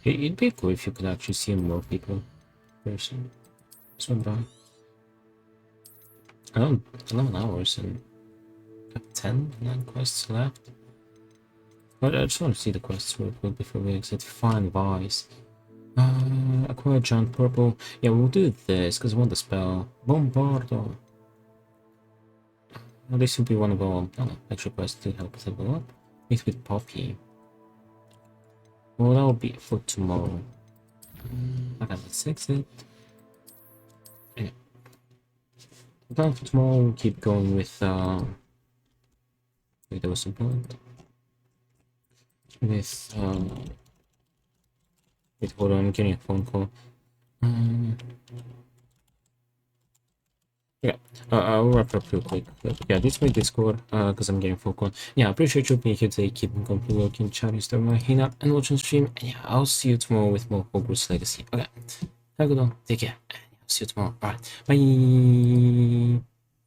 It'd be cool if you could actually see more people in person. Swim by. 11 hours and 9 quests left. But I just want to see the quests real quick before we exit. Fine Vice. Acquire giant purple. Yeah, we'll do this because I want the spell. Bombardo. Well, this will be one of our extra quests to help us level up. Meet with Poppy. Well, that will be for tomorrow. Okay, let's exit. Yeah. The plan for tomorrow, we'll keep going with wait, there was some point. With wait, hold on, I'm getting a phone call. Yeah, I'll wrap up real quick. Yeah, this is my Discord, because I'm getting phone call. Yeah, I appreciate you being here today, keeping company, looking, chatting, stuff, hanging out, and watching the stream. And yeah, I'll see you tomorrow with more Hogwarts Legacy. Okay, have a good one, take care, and I'll see you tomorrow. Alright, bye!